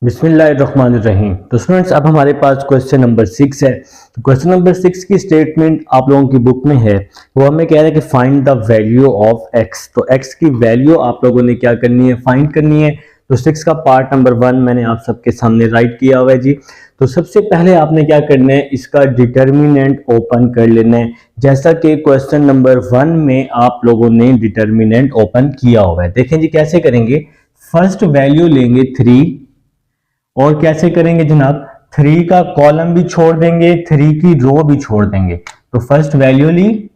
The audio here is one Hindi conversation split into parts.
बिस्मिल्लाहिर्रहमानिर्रहीम। तो स्टूडेंट्स, अब हमारे पास क्वेश्चन नंबर 6 है। तो क्वेश्चन नंबर 6 की स्टेटमेंट आप लोगों की बुक में है। वो हमें कह रहा है कि find the value of x. तो एक्स की वैल्यू आप लोगों ने क्या करनी है, फाइंड करनी है। तो 6 का पार्ट नंबर 1 मैंने आप सबके सामने राइट किया हुआ है जी। तो सबसे पहले आपने क्या करना है, इसका डिटर्मिनेंट ओपन कर लेना है, जैसा कि क्वेश्चन नंबर 1 में आप लोगों ने डिटर्मिनेंट ओपन किया हुआ है। देखें जी कैसे करेंगे। फर्स्ट वैल्यू लेंगे 3 और कैसे करेंगे जनाब, 3 का कॉलम भी छोड़ देंगे, 3 की रो भी छोड़ देंगे। तो फर्स्ट वैल्यू ली,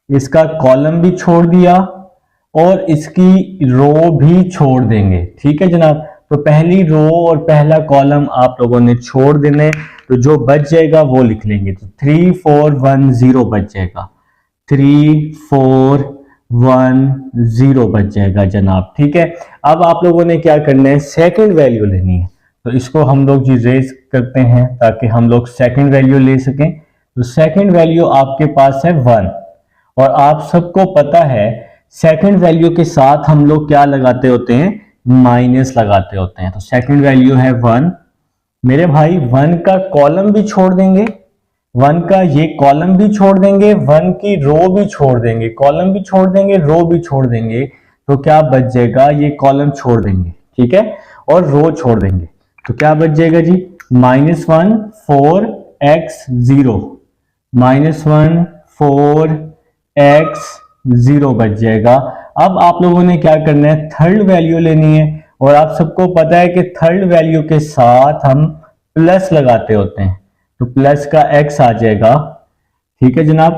इसका कॉलम भी छोड़ दिया और इसकी रो भी छोड़ देंगे। ठीक है जनाब। तो पहली रो और पहला कॉलम आप लोगों ने छोड़ देने, तो जो बच जाएगा वो लिख लेंगे। तो 3 4 1 0 बच जाएगा, 3 4 1 0 बच जाएगा जनाब। ठीक है। अब आप लोगों ने क्या करना है, सेकंड वैल्यू लेनी है। तो इसको हम लोग जी रेज करते हैं ताकि हम लोग सेकंड वैल्यू ले सकें। तो सेकंड वैल्यू आपके पास है 1 और आप सबको पता है सेकंड वैल्यू के साथ हम लोग क्या लगाते होते हैं, माइनस लगाते होते हैं। तो सेकंड वैल्यू है 1। मेरे भाई 1 का कॉलम भी छोड़ देंगे, 1 का ये कॉलम भी छोड़ देंगे, 1 की रो भी छोड़ देंगे, कॉलम भी छोड़ देंगे, रो भी छोड़ देंगे। तो क्या बच जाएगा, ये कॉलम छोड़ देंगे, ठीक है, और रो छोड़ देंगे। तो क्या बच जाएगा जी, -1 4 x 0, -1 4 x 0 बच जाएगा। अब आप लोगों ने क्या करना है, थर्ड वैल्यू लेनी है और आप सबको पता है कि थर्ड वैल्यू के साथ हम प्लस लगाते होते हैं। तो प्लस का x आ जाएगा। ठीक है जनाब।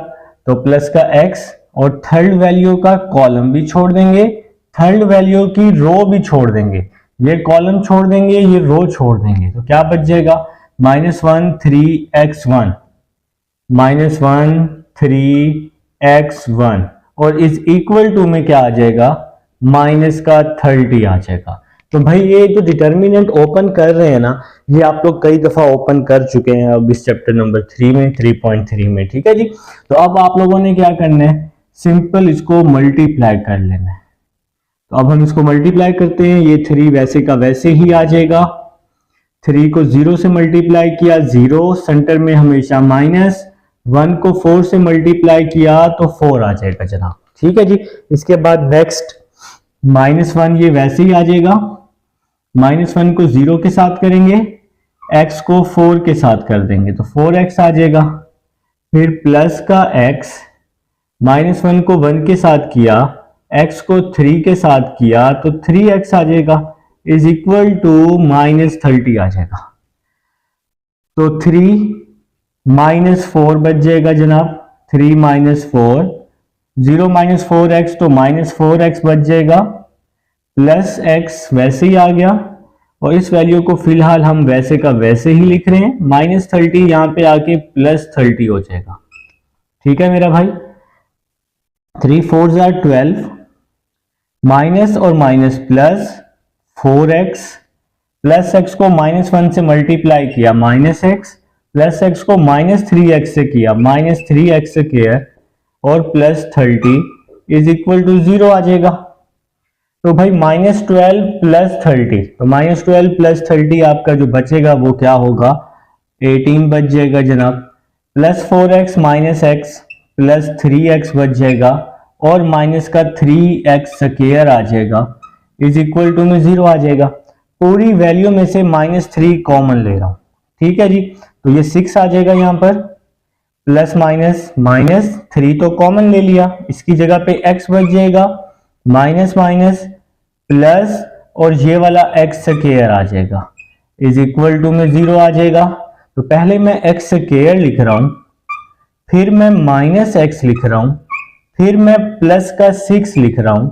तो प्लस का x और थर्ड वैल्यू का कॉलम भी छोड़ देंगे, थर्ड वैल्यू की रो भी छोड़ देंगे, ये कॉलम छोड़ देंगे, ये रो छोड़ देंगे। तो क्या बच जाएगा, -1 3x1, -1 3x1 और इज इक्वल टू में क्या आ जाएगा, माइनस का 30 आ जाएगा। तो भाई ये जो डिटर्मिनेंट ओपन कर रहे हैं ना, ये आप लोग कई दफा ओपन कर चुके हैं अब इस चैप्टर नंबर 3 में 3.3 में। ठीक है जी। तो अब आप लोगों ने क्या करना है, सिंपल इसको मल्टीप्लाई कर लेना है। तो अब हम इसको मल्टीप्लाई करते हैं, ये 3 वैसे का वैसे ही आ जाएगा। 3 को 0 से मल्टीप्लाई किया 0, सेंटर में हमेशा माइनस, 1 को 4 से मल्टीप्लाई किया तो 4 आ जाएगा जनाब। ठीक है जी। इसके बाद नेक्स्ट -1 ये वैसे ही आ जाएगा, -1 को 0 के साथ करेंगे, x को 4 के साथ कर देंगे तो 4x आ जाएगा। फिर प्लस का x, -1 को 1 के साथ किया, x को 3 के साथ किया तो 3x आ जाएगा, इज इक्वल टू -30 आ जाएगा। तो 3 -4 बच जाएगा जनाब, 3 -4, 0 -4x तो -4x बच जाएगा, प्लस x वैसे ही आ गया और इस वैल्यू को फिलहाल हम वैसे का वैसे ही लिख रहे हैं, -30 यहां पे आके +30 हो जाएगा। ठीक है मेरा भाई। 3 4 12, माइनस और minus plus 4x, plus x को -1 से मल्टीप्लाई किया -x, प्लस x को -3x से किया -3x से किया और +30 इज इक्वल टू 0 आ जाएगा। तो भाई -12 + 30, तो -12 + 30 आपका जो बचेगा वो क्या होगा, 18 बच जाएगा जनाब। Plus 4x -x plus 3x बच जाएगा और माइनस का 3x स्क्वायर आ जाएगा, इज इक्वल टू में 0 आ जाएगा। पूरी वैल्यू में से -3 कॉमन ले रहा हूं। ठीक है जी। तो ये 6 आ जाएगा यहां पर, प्लस माइनस -3 तो कॉमन ले लिया, इसकी जगह पे x बच जाएगा, माइनस माइनस प्लस और ये वाला x स्क्वायर आ जाएगा, इज इक्वल टू में 0 आ जाएगा। तो पहले मैं x स्क्वायर लिख रहा हूं, फिर मैं -x लिख रहा हूं, फिर मैं प्लस का 6 लिख रहा हूं,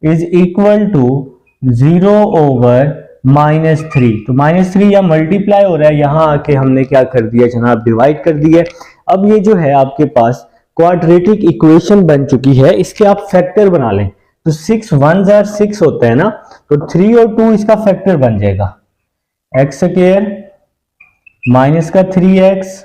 इज इक्वल टू 0 ओवर -3। तो -3 या मल्टीप्लाई हो रहा है, यहां आके हमने क्या कर दिया जनाब, डिवाइड कर दिया। अब ये जो है आपके पास क्वाड्रेटिक इक्वेशन बन चुकी है, इसके आप फैक्टर बना लें। तो 6 1s are 6 होता है ना, तो 3 और 2 इसका फैक्टर बन जाएगा, x स्क्वायर माइनस का 3x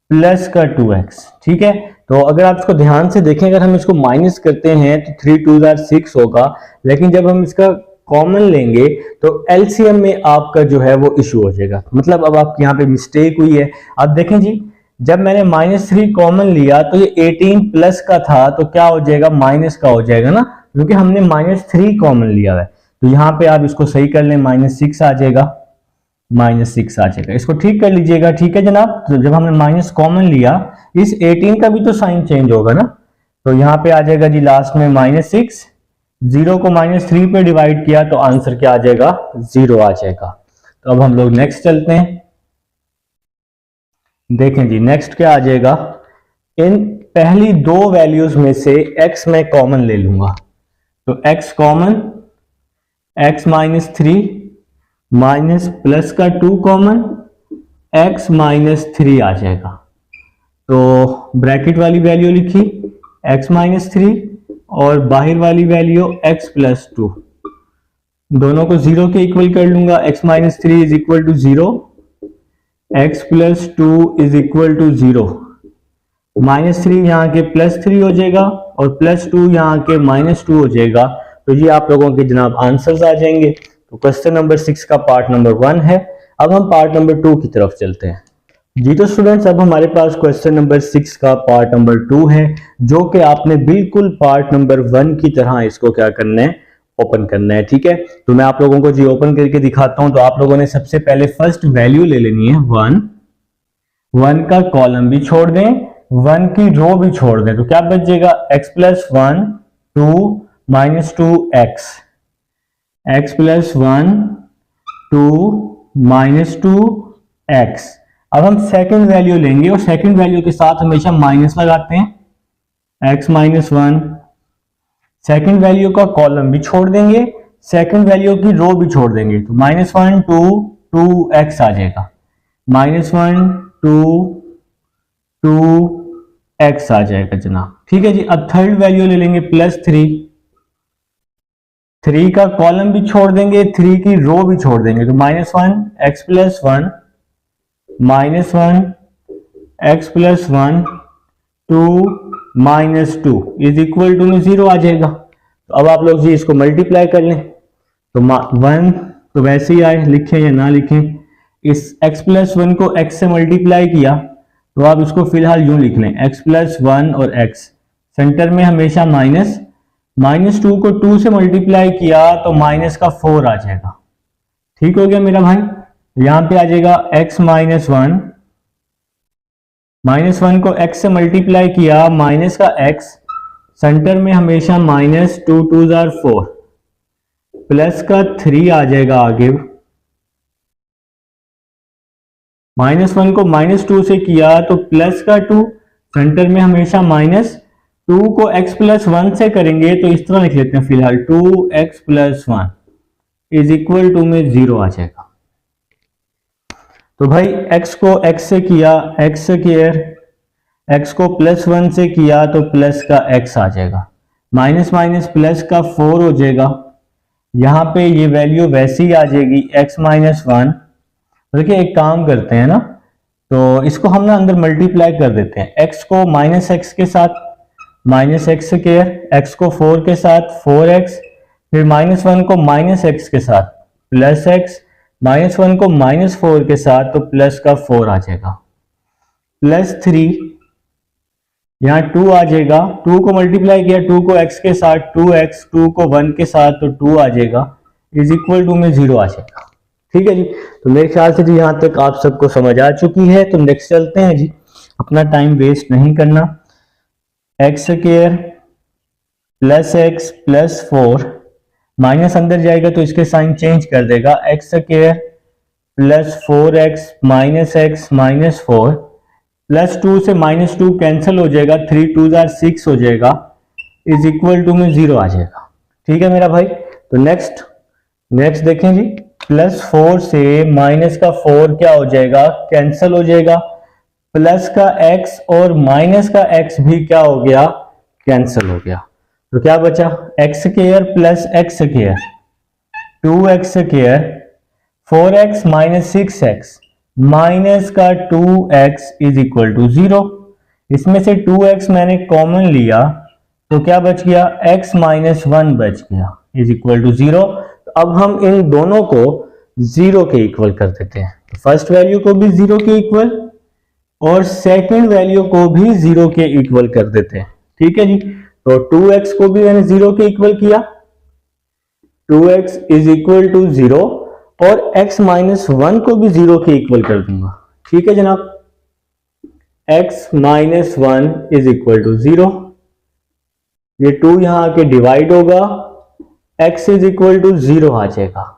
प्लस का 2x। ठीक है। तो अगर आप इसको ध्यान से देखें, अगर हम इसको माइनस करते हैं तो 3 2s are 6 होगा, लेकिन जब हम इसका कॉमन लेंगे तो एलसीएम में आपका जो है वो इशू हो जाएगा। मतलब अब आपके यहाँ पे मिस्टेक हुई है। अब देखें जी, जब मैंने -3 कॉमन लिया तो ये 18 प्लस का था, तो क्या हो जाएगा, माइनस का हो जाएगा ना, क्योंकि हमने -3 कॉमन लिया है। तो यहाँ पे आप इसको सही कर लें, -6 आ जाएगा, -6 आ जाएगा। इसको ठीक कर लीजिएगा, ठीक है जनाब। तो जब हमने माइनस कॉमन लिया, इस 18 का भी तो साइन चेंज होगा ना, तो यहाँ पे आ जाएगा जी लास्ट में -6, 0 को -3 पे डिवाइड किया तो आंसर क्या आ जाएगा, 0 आ जाएगा। तो अब हम लोग नेक्स्ट चलते हैं। देखें जी, नेक्स्ट क्या आ जाएगा, इन पहली दो वैल्यूज में से x मैं कॉमन ले लूंगा, तो x common, x -3 minus plus का 2 कॉमन, x -3 आ जाएगा। तो ब्रैकेट वाली वैल्यू लिखी x -3 और बाहर वाली वैल्यू x + 2, दोनों को 0 के इक्वल कर लूंगा। x -3 is equal to 0, x + 2 is equal to 0। -3 यहाँ के +3 हो जाएगा और +2 यहाँ के -2 हो जाएगा। तो ये आप लोगों के जनाब आंसर्स आ जाएंगे। तो क्वेश्चन नंबर 6 का पार्ट नंबर 1 है। अब हम पार्ट नंबर 2 की तरफ चलते हैं। जी तो स्टूडेंट्स, अब हमारे पास क्वेश्चन नंबर 6 का पार्ट नंबर 2 है, जो कि आपने बिल्कुल पार्ट नंबर 1 की तरह इसको क्या करना है, ओपन करना है। ठीक है, तो मैं आप लोगों को जी ओपन करके दिखाता हूं। तो आप लोगों ने सबसे पहले फर्स्ट वैल्यू ले लेनी है 1 का कॉलम भी छोड़ दें, 1 की रो भी छोड़ दें, तो क्या बच जाएगा, x + 1 2 -2x, x + 1 2 -2x। अब हम सेकंड वैल्यू लेंगे और सेकंड वैल्यू के साथ हमेशा माइनस लगाते हैं, x -1, सेकंड वैल्यू का कॉलम भी छोड़ देंगे, सेकंड वैल्यू की रो भी छोड़ देंगे, तो -1 2 2x आ जाएगा, -1 2 2x आ जाएगा जनाब। ठीक है जी। अब थर्ड वैल्यू ले लेंगे +3, 3 का कॉलम भी छोड़ देंगे, 3 की रो भी छोड़ देंगे, तो -1 x + 1 -1 x + 1 2 -2 is equal to में 0 आ जाएगा। तो अब आप लोग जी इसको मल्टीप्लाई कर लें, तो 1 तो वैसे ही आए, लिखें या ना लिखें, इस x + 1 को x से मल्टीप्लाई किया, तो आप इसको फिलहाल यूं लिख लें, x + 1 और x, सेंटर में हमेशा माइनस, -2 को 2 से मल्टीप्लाई किया तो माइनस का 4 आ जाएगा। ठीक हो गया मेरा भाई। यहां पे आ जाएगा x -1 को x से मल्टीप्लाई किया, माइनस का x, सेंटर में हमेशा -2 2 4, प्लस का 3 आ जाएगा आगे, -1 को -2 से किया तो प्लस का 2, सेंटर में हमेशा -2 को x + 1 से करेंगे तो इस तरह लिख लेते हैं फिलहाल, 2x + 1 इज इक्वल टू में 0 आ जाएगा। तो भाई x को x से किया, x स्क्वायर, x को +1 से किया तो प्लस का x आ जाएगा, माइनस माइनस प्लस का 4 हो जाएगा। यहाँ पे ये वैल्यू वैसे ही आ जाएगी x -1। देखिए एक काम करते हैं ना, तो इसको हम ना अंदर मल्टीप्लाई कर देते हैं, x को -x के साथ -x², x को 4 के साथ 4x, फिर -1 को -x के साथ +x, -1 को -4 के साथ तो प्लस का 4 आ जाएगा, +3, यहाँ 2 आ जाएगा, 2 को मल्टीप्लाई किया, 2 को x के साथ 2x, 2 को 1 के साथ तो 2 आ जाएगा, इज इक्वल टू में 0 आ जाएगा। ठीक है जी। तो मेरे ख्याल से जी यहाँ तक आप सबको समझ आ चुकी है। तो नेक्स्ट चलते हैं जी, अपना टाइम वेस्ट नहीं करना। x² +x + 4, माइनस अंदर जाएगा तो इसके साइन चेंज कर देगा, x² + 4x -x -4, +2 से -2 कैंसिल हो जाएगा, 3 2 6 हो जाएगा, इज इक्वल टू में 0 आ जाएगा। ठीक है मेरा भाई। तो नेक्स्ट देखें जी, +4 से माइनस का 4 क्या हो जाएगा, कैंसिल हो जाएगा, प्लस का x और माइनस का x भी क्या हो गया, कैंसिल हो गया। तो क्या बचा, x² + x², 2x², 4x - 6x minus का 2x इज इक्वल टू 0। इसमें से 2x मैंने कॉमन लिया तो क्या बच गया, x - 1 बच गया, इज इक्वल टू 0। तो अब हम इन दोनों को 0 के इक्वल कर देते हैं। तो फर्स्ट वैल्यू को भी 0 के इक्वल और सेकंड वैल्यू को भी 0 के इक्वल कर देते हैं। ठीक है जी, तो 2x को भी मैंने 0 के इक्वल किया, 2x इज इक्वल टू 0 और x माइनस 1 को भी 0 के इक्वल कर दूंगा। ठीक है जनाब, x minus 1 is equal to 0, ये 2 यहां आके डिवाइड होगा, x इज इक्वल टू 0 आ जाएगा,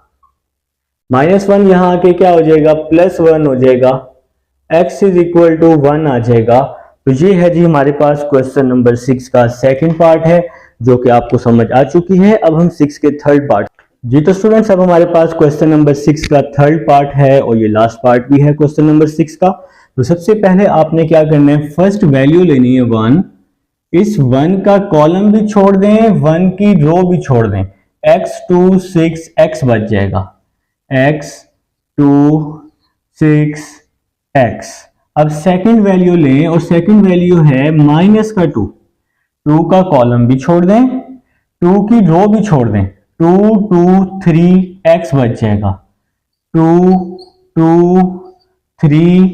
माइनस 1 यहां आके क्या हो जाएगा, प्लस 1 हो जाएगा, x इज इक्वल टू 1 आ जाएगा। तो ये है जी हमारे पास क्वेश्चन नंबर 6 का सेकंड पार्ट है, जो कि आपको समझ आ चुकी है। अब हम 6 के थर्ड पार्ट जी। तो स्टूडेंट्स, अब हमारे पास क्वेश्चन नंबर 6 का थर्ड पार्ट है और ये लास्ट पार्ट भी है क्वेश्चन नंबर 6 का। तो सबसे पहले आपने क्या करना है, फर्स्ट वैल्यू लेनी है 1, इस 1 का कॉलम भी छोड़ दें, 1 की रो भी छोड़ दें, x 2 6 x बच जाएगा, x 2 6 x। अब सेकंड वैल्यू लें और सेकंड वैल्यू है माइनस का 2, 2 का कॉलम भी छोड़ दें, 2 की रो भी छोड़ दें, 2 2 3 x बच जाएगा, 2 2 3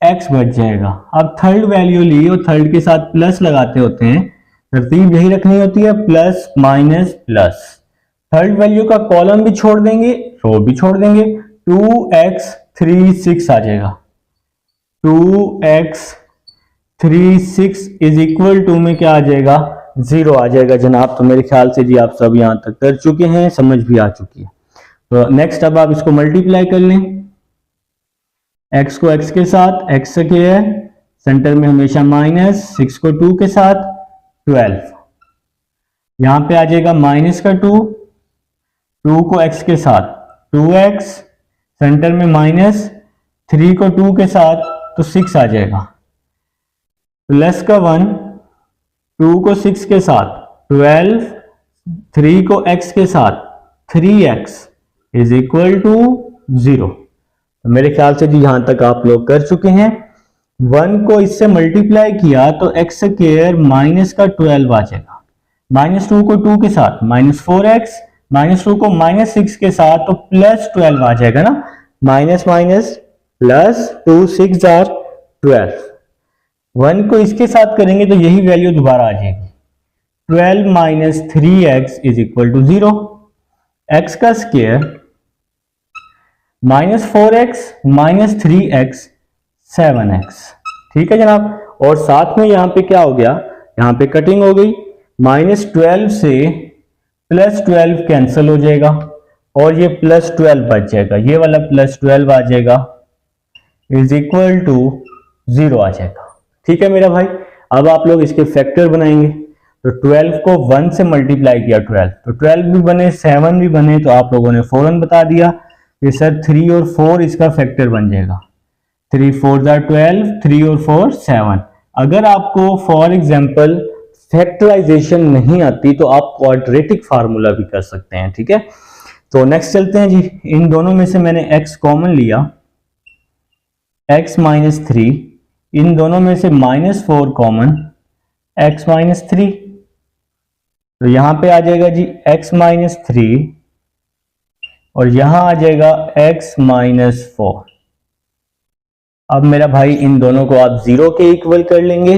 x बच जाएगा। अब थर्ड वैल्यू ली और थर्ड के साथ प्लस लगाते होते हैं, तरतीब यही रखनी होती है, plus minus plus. Third value का कॉलम भी छोड़ देंगे, रो भी छोड़ देंगे, 2x 3 6 आ जाएगा, 2x 3 6 इज इक्वल टू में क्या आ जाएगा, 0 आ जाएगा जनाब। तो मेरे ख्याल से जी आप सब यहां तक कर चुके हैं, समझ भी आ चुकी है। तो नेक्स्ट अब आप इसको मल्टीप्लाई कर लें, x को x के साथ x स्क्वायर, सेंटर में हमेशा माइनस, 6 को 2 के साथ 12, यहां पे आ जाएगा माइनस का 2, 2 को x के साथ 2x, सेंटर में माइनस, 3 को 2 के साथ तो 6 आ जाएगा, प्लस का 1, 2 को 6 के साथ 12, 3 को x के साथ 3x इज इक्वल टू 0। तो मेरे ख्याल से जी यहां तक आप लोग कर चुके हैं। 1 को इससे मल्टीप्लाई किया तो x स्क्वायर माइनस का 12 आ जाएगा, माइनस 2 को 2 के साथ माइनस 4x, माइनस 2 को माइनस 6 के साथ तो प्लस 12 आ जाएगा ना, माइनस माइनस प्लस, 2 6 आर 12। 1 को इसके साथ करेंगे तो यही वैल्यू दोबारा आ जाएगी, 12 minus 3x is equal to 0, x का square minus 4x minus 3x 7x। ठीक है जनाब, और साथ में यहां पे क्या हो गया, यहां पे कटिंग हो गई, माइनस 12 से प्लस 12 कैंसिल हो जाएगा और ये प्लस 12 बच जाएगा, ये वाला प्लस 12 आ जाएगा, इज इक्वल टू 0 आ जाएगा। ठीक है मेरा भाई, अब आप लोग इसके फैक्टर बनाएंगे। तो 12 को 1 से मल्टीप्लाई किया 12, तो 12 भी बने 7 भी बने, तो आप लोगों ने फौरन बता दिया कि सर 3 और 4 इसका फैक्टर बन जाएगा, 3 4 12, 3 और 4 7। अगर आपको फॉर एग्जांपल फैक्टराइजेशन नहीं आती तो आप क्वाड्रेटिक फार्मूला भी कर सकते हैं। ठीक है, तो नेक्स्ट चलते हैं जी। इन दोनों में से मैंने x कॉमन लिया, x माइनस 3, इन दोनों में से माइनस 4 कॉमन, x माइनस 3, तो यहां पे आ जाएगा जी x माइनस 3 और यहां आ जाएगा x माइनस 4। अब मेरा भाई इन दोनों को आप 0 के इक्वल कर लेंगे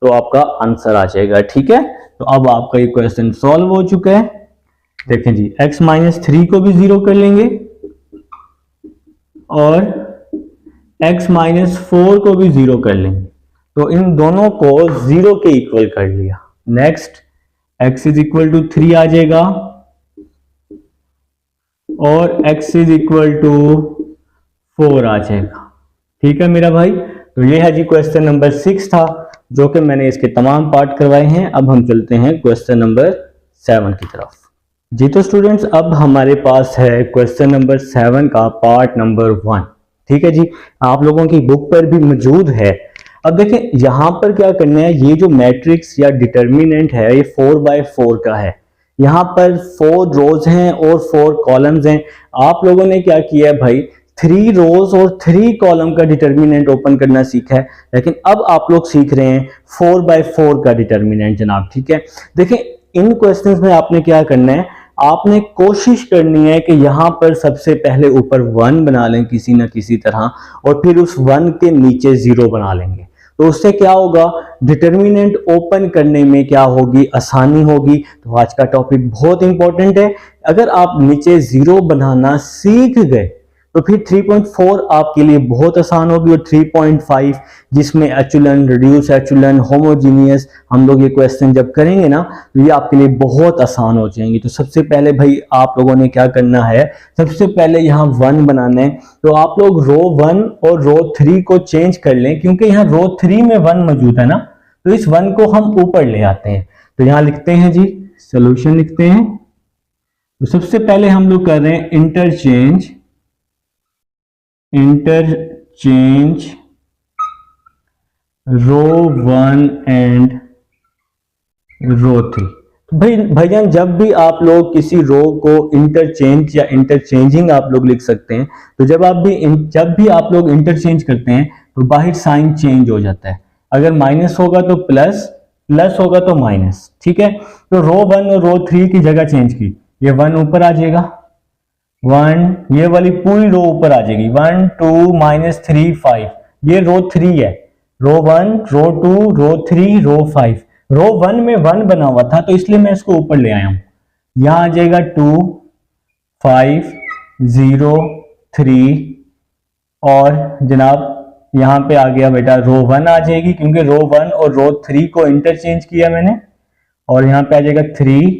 तो आपका आंसर आ जाएगा। ठीक है, तो अब आपका ये क्वेश्चन सॉल्व हो चुका है। देखें जी, x माइनस 3 को भी 0 कर लेंगे और x माइनस 4 को भी 0 कर लेंगे, तो इन दोनों को 0 के इक्वल कर लिया। Next x is equal to 3 आ जाएगा और x इज इक्वल टू 4 आ जाएगा। ठीक है मेरा भाई, तो ये है जी क्वेश्चन नंबर 6 था, जो कि मैंने इसके तमाम पार्ट करवाए हैं। अब हम चलते हैं क्वेश्चन नंबर 7 की तरफ। जी तो स्टूडेंट्स, अब हमारे पास है क्वेश्चन नंबर 7 का पार्ट नंबर 1। ठीक है जी, आप लोगों की बुक पर भी मौजूद है। अब देखें यहां पर क्या करना है, ये जो मैट्रिक्स या डिटर्मिनेंट है ये 4x4 का है। यहां पर 4 रोज हैं और 4 कॉलम्स हैं। आप लोगों ने क्या किया है भाई, 3 रोज और 3 कॉलम का डिटर्मिनेंट ओपन करना सीखा है, लेकिन अब आप लोग सीख रहे हैं 4x4 का डिटर्मिनेंट जनाब। ठीक है, देखें इन क्वेश्चंस में आपने क्या करना है, आपने कोशिश करनी है कि यहां पर सबसे पहले ऊपर 1 बना लें किसी ना किसी तरह, और फिर उस 1 के नीचे 0 बना लेंगे। तो उससे क्या होगा, डिटर्मिनेंट ओपन करने में क्या होगी, आसानी होगी। तो आज का टॉपिक बहुत इंपॉर्टेंट है। अगर आप नीचे 0 बनाना सीख गए तो फिर 3.4 आपके लिए बहुत आसान होगी, और 3.5 जिसमें एचुलन, रिड्यूस एचुलन, होमोजीनियस, हम लोग ये क्वेश्चन जब करेंगे ना तो ये आपके लिए बहुत आसान हो जाएंगे। तो सबसे पहले भाई आप लोगों ने क्या करना है, सबसे पहले यहाँ 1 बनाना है। तो आप लोग रो 1 और रो 3 को चेंज कर लें, क्योंकि यहाँ रो 3 में 1 मौजूद है ना, तो इस 1 को हम ऊपर ले आते हैं। तो यहाँ लिखते हैं जी, सोल्यूशन लिखते हैं। तो सबसे पहले हम लोग कर रहे हैं इंटरचेंज रो 1 एंड रो 3। भाईजान जब भी आप लोग किसी रो को इंटरचेंज या इंटरचेंजिंग आप लोग लिख सकते हैं। तो जब भी आप लोग इंटरचेंज करते हैं तो बाहर साइन चेंज हो जाता है। अगर माइनस होगा तो प्लस, प्लस होगा तो माइनस, ठीक है। तो रो 1 और रो 3 की जगह चेंज की, ये 1 ऊपर आ जाएगा, 1, ये वाली पूरी रो ऊपर आ जाएगी, 1 2 -3 5, ये रो 3 है। रो 1, रो 2, रो 3, रो 5। रो 1 में 1 बना हुआ था तो इसलिए मैं इसको ऊपर ले आया हूं। यहां आ जाएगा 2 5 0 3, और जनाब यहां पे आ गया बेटा रो 1 आ जाएगी, क्योंकि रो 1 और रो 3 को इंटरचेंज किया मैंने। और यहां पे आ जाएगा 3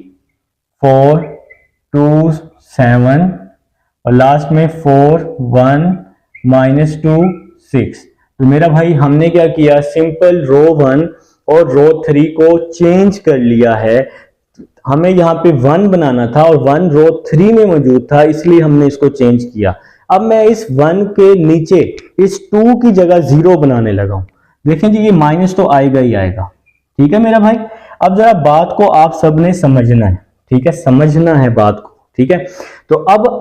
4 2 7, और लास्ट में 4 1 -2 6। तो मेरा भाई हमने क्या किया, सिंपल रो 1 और रो 3 को चेंज कर लिया है। हमें यहाँ पे 1 बनाना था और 1 रो 3 में मौजूद था, इसलिए हमने इसको चेंज किया। अब मैं इस 1 के नीचे इस 2 की जगह 0 बनाने लगा हूं। देखें जी, ये माइनस तो आएगा ही आएगा, ठीक है मेरा भाई। अब जरा बात को आप सबने समझना है, ठीक है, समझना है बात को, ठीक है। तो अब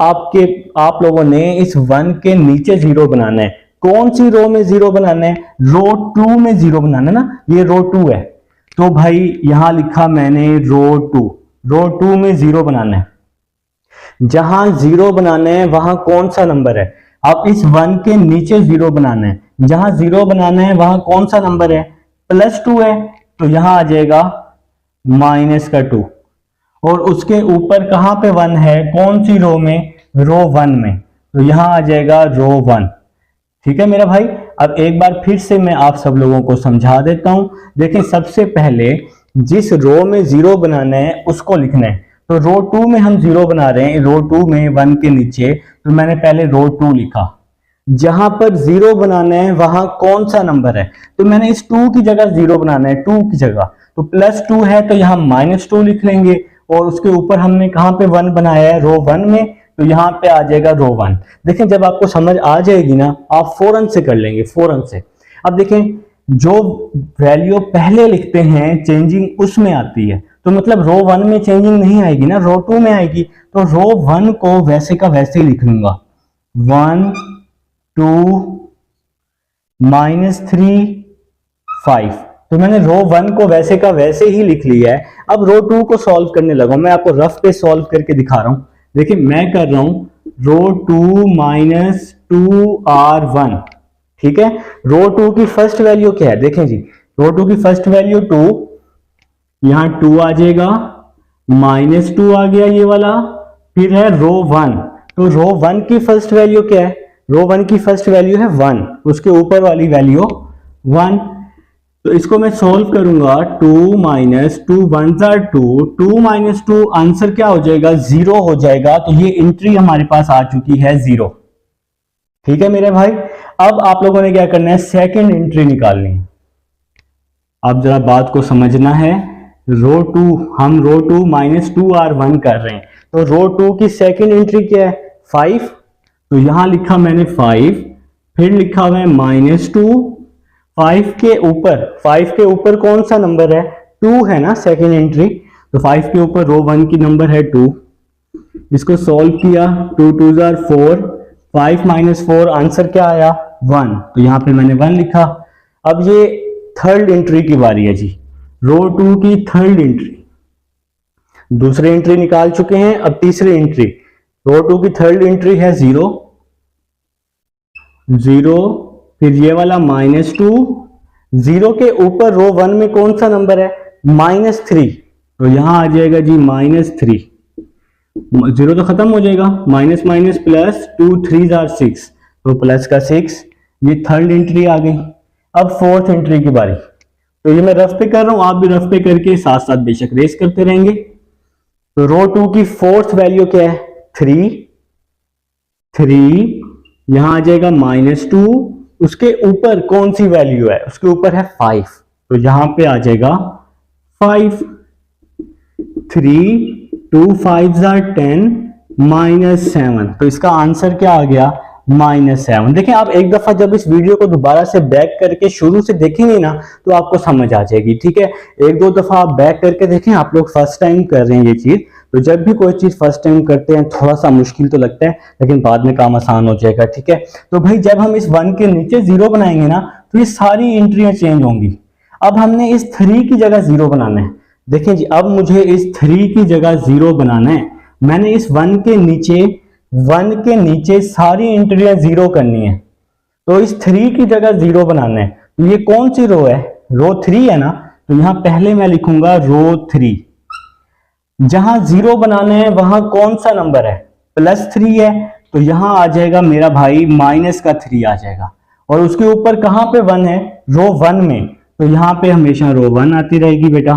आप लोगों ने इस 1 के नीचे 0 बनाना है। कौन सी रो में 0 बनाना है, रो 2 में 0 बनाना है ना, ये रो 2 है। तो भाई यहां लिखा मैंने रो 2 में 0 बनाना है। जहां 0 बनाना है वहां कौन सा नंबर है, अब इस 1 के नीचे 0 बनाना है। जहां 0 बनाना है वहां कौन सा नंबर है, +2 है। तो यहां आ जाएगा -2, और उसके ऊपर कहां पे 1 है, कौन सी रो में, रो 1 में। तो यहां आ जाएगा रो 1, ठीक है मेरा भाई। अब एक बार फिर से मैं आप सब लोगों को समझा देता हूं। देखिए सबसे पहले जिस रो में 0 बनाना है उसको लिखना है। तो रो 2 में हम 0 बना रहे हैं, रो 2 में 1 के नीचे, तो मैंने पहले रो 2 लिखा। जहां पर 0 बनाना है वहां कौन सा नंबर है, तो मैंने इस 2 की जगह 0 बनाना है, 2 की जगह। तो +2 है तो यहां -2 लिख लेंगे, और उसके ऊपर हमने कहां पे 1 बनाया है, रो 1 में, तो यहां पे आ जाएगा रो 1। देखें जब आपको समझ आ जाएगी ना, आप फौरन से कर लेंगे, फौरन से। अब देखें जो वैल्यू पहले लिखते हैं चेंजिंग उसमें आती है, तो मतलब रो 1 में चेंजिंग नहीं आएगी ना, रो 2 में आएगी। तो रो 1 को वैसे का वैसे ही लिख लूंगा, 1 2 -3 5। तो मैंने रो 1 को वैसे का वैसे ही लिख लिया है। अब रो 2 को सॉल्व करने लगा हूं, मैं आपको रफ पे सॉल्व करके दिखा रहा हूं। देखिए मैं कर रहा हूं रो 2 -2r1, ठीक है। रो 2 की फर्स्ट वैल्यू क्या है, देखें जी, रो 2 की फर्स्ट वैल्यू 2, यहां 2 आ जाएगा, -2 आ गया ये वाला, फिर है रो 1। तो रो 1 की फर्स्ट वैल्यू क्या है, रो 1 की फर्स्ट वैल्यू है 1, उसके ऊपर वाली वैल्यू 1। तो इसको मैं सॉल्व करूंगा, 2 -2 1 2, 2 -2 आंसर क्या हो जाएगा, 0 हो जाएगा। तो ये एंट्री हमारे पास आ चुकी है 0, ठीक है मेरे भाई। अब आप लोगों ने क्या करना है, सेकंड एंट्री निकालनी है। अब जरा बात को समझना है, रो 2 हम रो 2 -2r1 कर रहे हैं, तो रो 2 की सेकंड एंट्री क्या है, 5। तो यहां लिखा मैंने 5, फिर लिखा हुआ है -2, 5 के ऊपर कौन सा नंबर है, 2 है ना सेकंड एंट्री। तो 5 के ऊपर रो 1 की नंबर है 2, इसको सॉल्व किया, 2 2 are 4, 5 -4 आंसर क्या आया, 1। तो यहां पे मैंने 1 लिखा। अब ये थर्ड एंट्री की बारी है जी, रो 2 की थर्ड एंट्री। दूसरी एंट्री निकाल चुके हैं। अब तीसरी एंट्री, रो 2 की थर्ड एंट्री है 0 0, फिर ये वाला -2, 0 के ऊपर रो 1 में कौन सा नंबर है, -3, तो यहां आ जाएगा जी -3, 0 तो खत्म हो जाएगा, माइनस माइनस प्लस, 2 3 आर 6, तो प्लस का 6, ये थर्ड एंट्री आ गई। अब फोर्थ एंट्री की बारी, तो ये मैं रफ पे कर रहा हूं, आप भी रफ पे करके साथ साथ बेशक रेस करते रहेंगे। तो रो 2 की फोर्थ वैल्यू क्या है, 3, यहां आ जाएगा -2, उसके ऊपर कौन सी वैल्यू है, उसके ऊपर है 5, तो यहां पे आ जाएगा 5, 3 2 5 आर 10 -7, तो इसका आंसर क्या आ गया, -7। देखें आप एक दफा जब इस वीडियो को दोबारा से बैक करके शुरू से देखेंगे ना तो आपको समझ आ जाएगी, ठीक है। एक दो दफा आप बैक करके देखें, आप लोग फर्स्ट टाइम कर रहे हैं ये चीज, तो जब भी कोई चीज फर्स्ट टाइम करते हैं थोड़ा सा मुश्किल तो लगता है, लेकिन बाद में काम आसान हो जाएगा, ठीक है। तो भाई जब हम इस 1 के नीचे 0 बनाएंगे ना तो ये सारी एंट्रियां चेंज होंगी। अब हमने इस 3 की जगह 0 बनाना है। देखिए जी, अब मुझे इस 3 की जगह 0 बनाना है। मैंने इस 1 के नीचे सारी एंट्रियां 0 करनी है, तो इस 3 की जगह 0 बनाना है। तो ये कौन सी रो है, रो 3 है ना, तो यहां पहले मैं लिखूंगा रो 3। जहां 0 बनाना है वहां कौन सा नंबर है, +3 है, तो यहां आ जाएगा मेरा भाई -3 आ जाएगा, और उसके ऊपर कहां पे 1 है, रो 1 में, तो यहां पे हमेशा रो 1 आती रहेगी बेटा,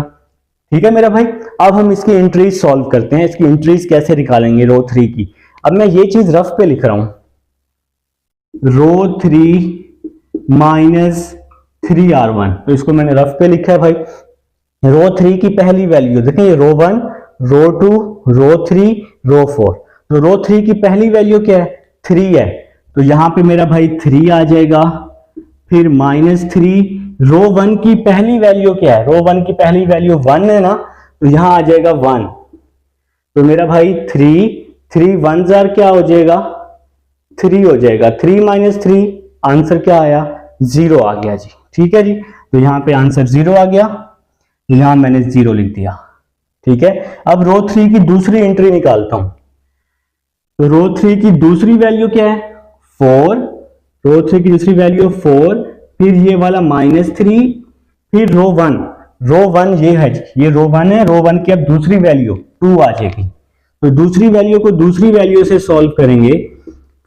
ठीक है मेरा भाई। अब हम इसकी एंट्रीज सॉल्व करते हैं, इसकी एंट्रीज कैसे निकालेंगे रो 3 की। अब मैं ये चीज रफ पे लिख रहा हूं, रो 3 -3r1, तो इसको मैंने रफ पे लिखा है भाई। रो 3 की पहली वैल्यू देखें, ये रो 1, रो 2, रो 3, रो 4, तो रो 3 की पहली वैल्यू क्या है, 3 है, तो यहां पे मेरा भाई 3 आ जाएगा, फिर -3, रो 1 की पहली वैल्यू क्या है, रो 1 की पहली वैल्यू 1 है ना, तो यहां आ जाएगा 1, तो मेरा भाई 3 1 क्या हो जाएगा, 3 हो जाएगा, 3 - 3, आंसर क्या आया, 0 आ गया जी, ठीक है जी। तो यहां पे आंसर 0 आ गया, तो यहां मैंने 0 लिख दिया, ठीक है। अब रो 3 की दूसरी एंट्री निकालता हूं, तो रो 3 की दूसरी वैल्यू क्या है, 4, रो 3 की दूसरी वैल्यू 4, फिर ये वाला -3, फिर रो 1 ये है, ये रो 1 है, रो 1 की अब दूसरी वैल्यू 2 आ जाएगी, तो दूसरी वैल्यू को दूसरी वैल्यू से सॉल्व करेंगे,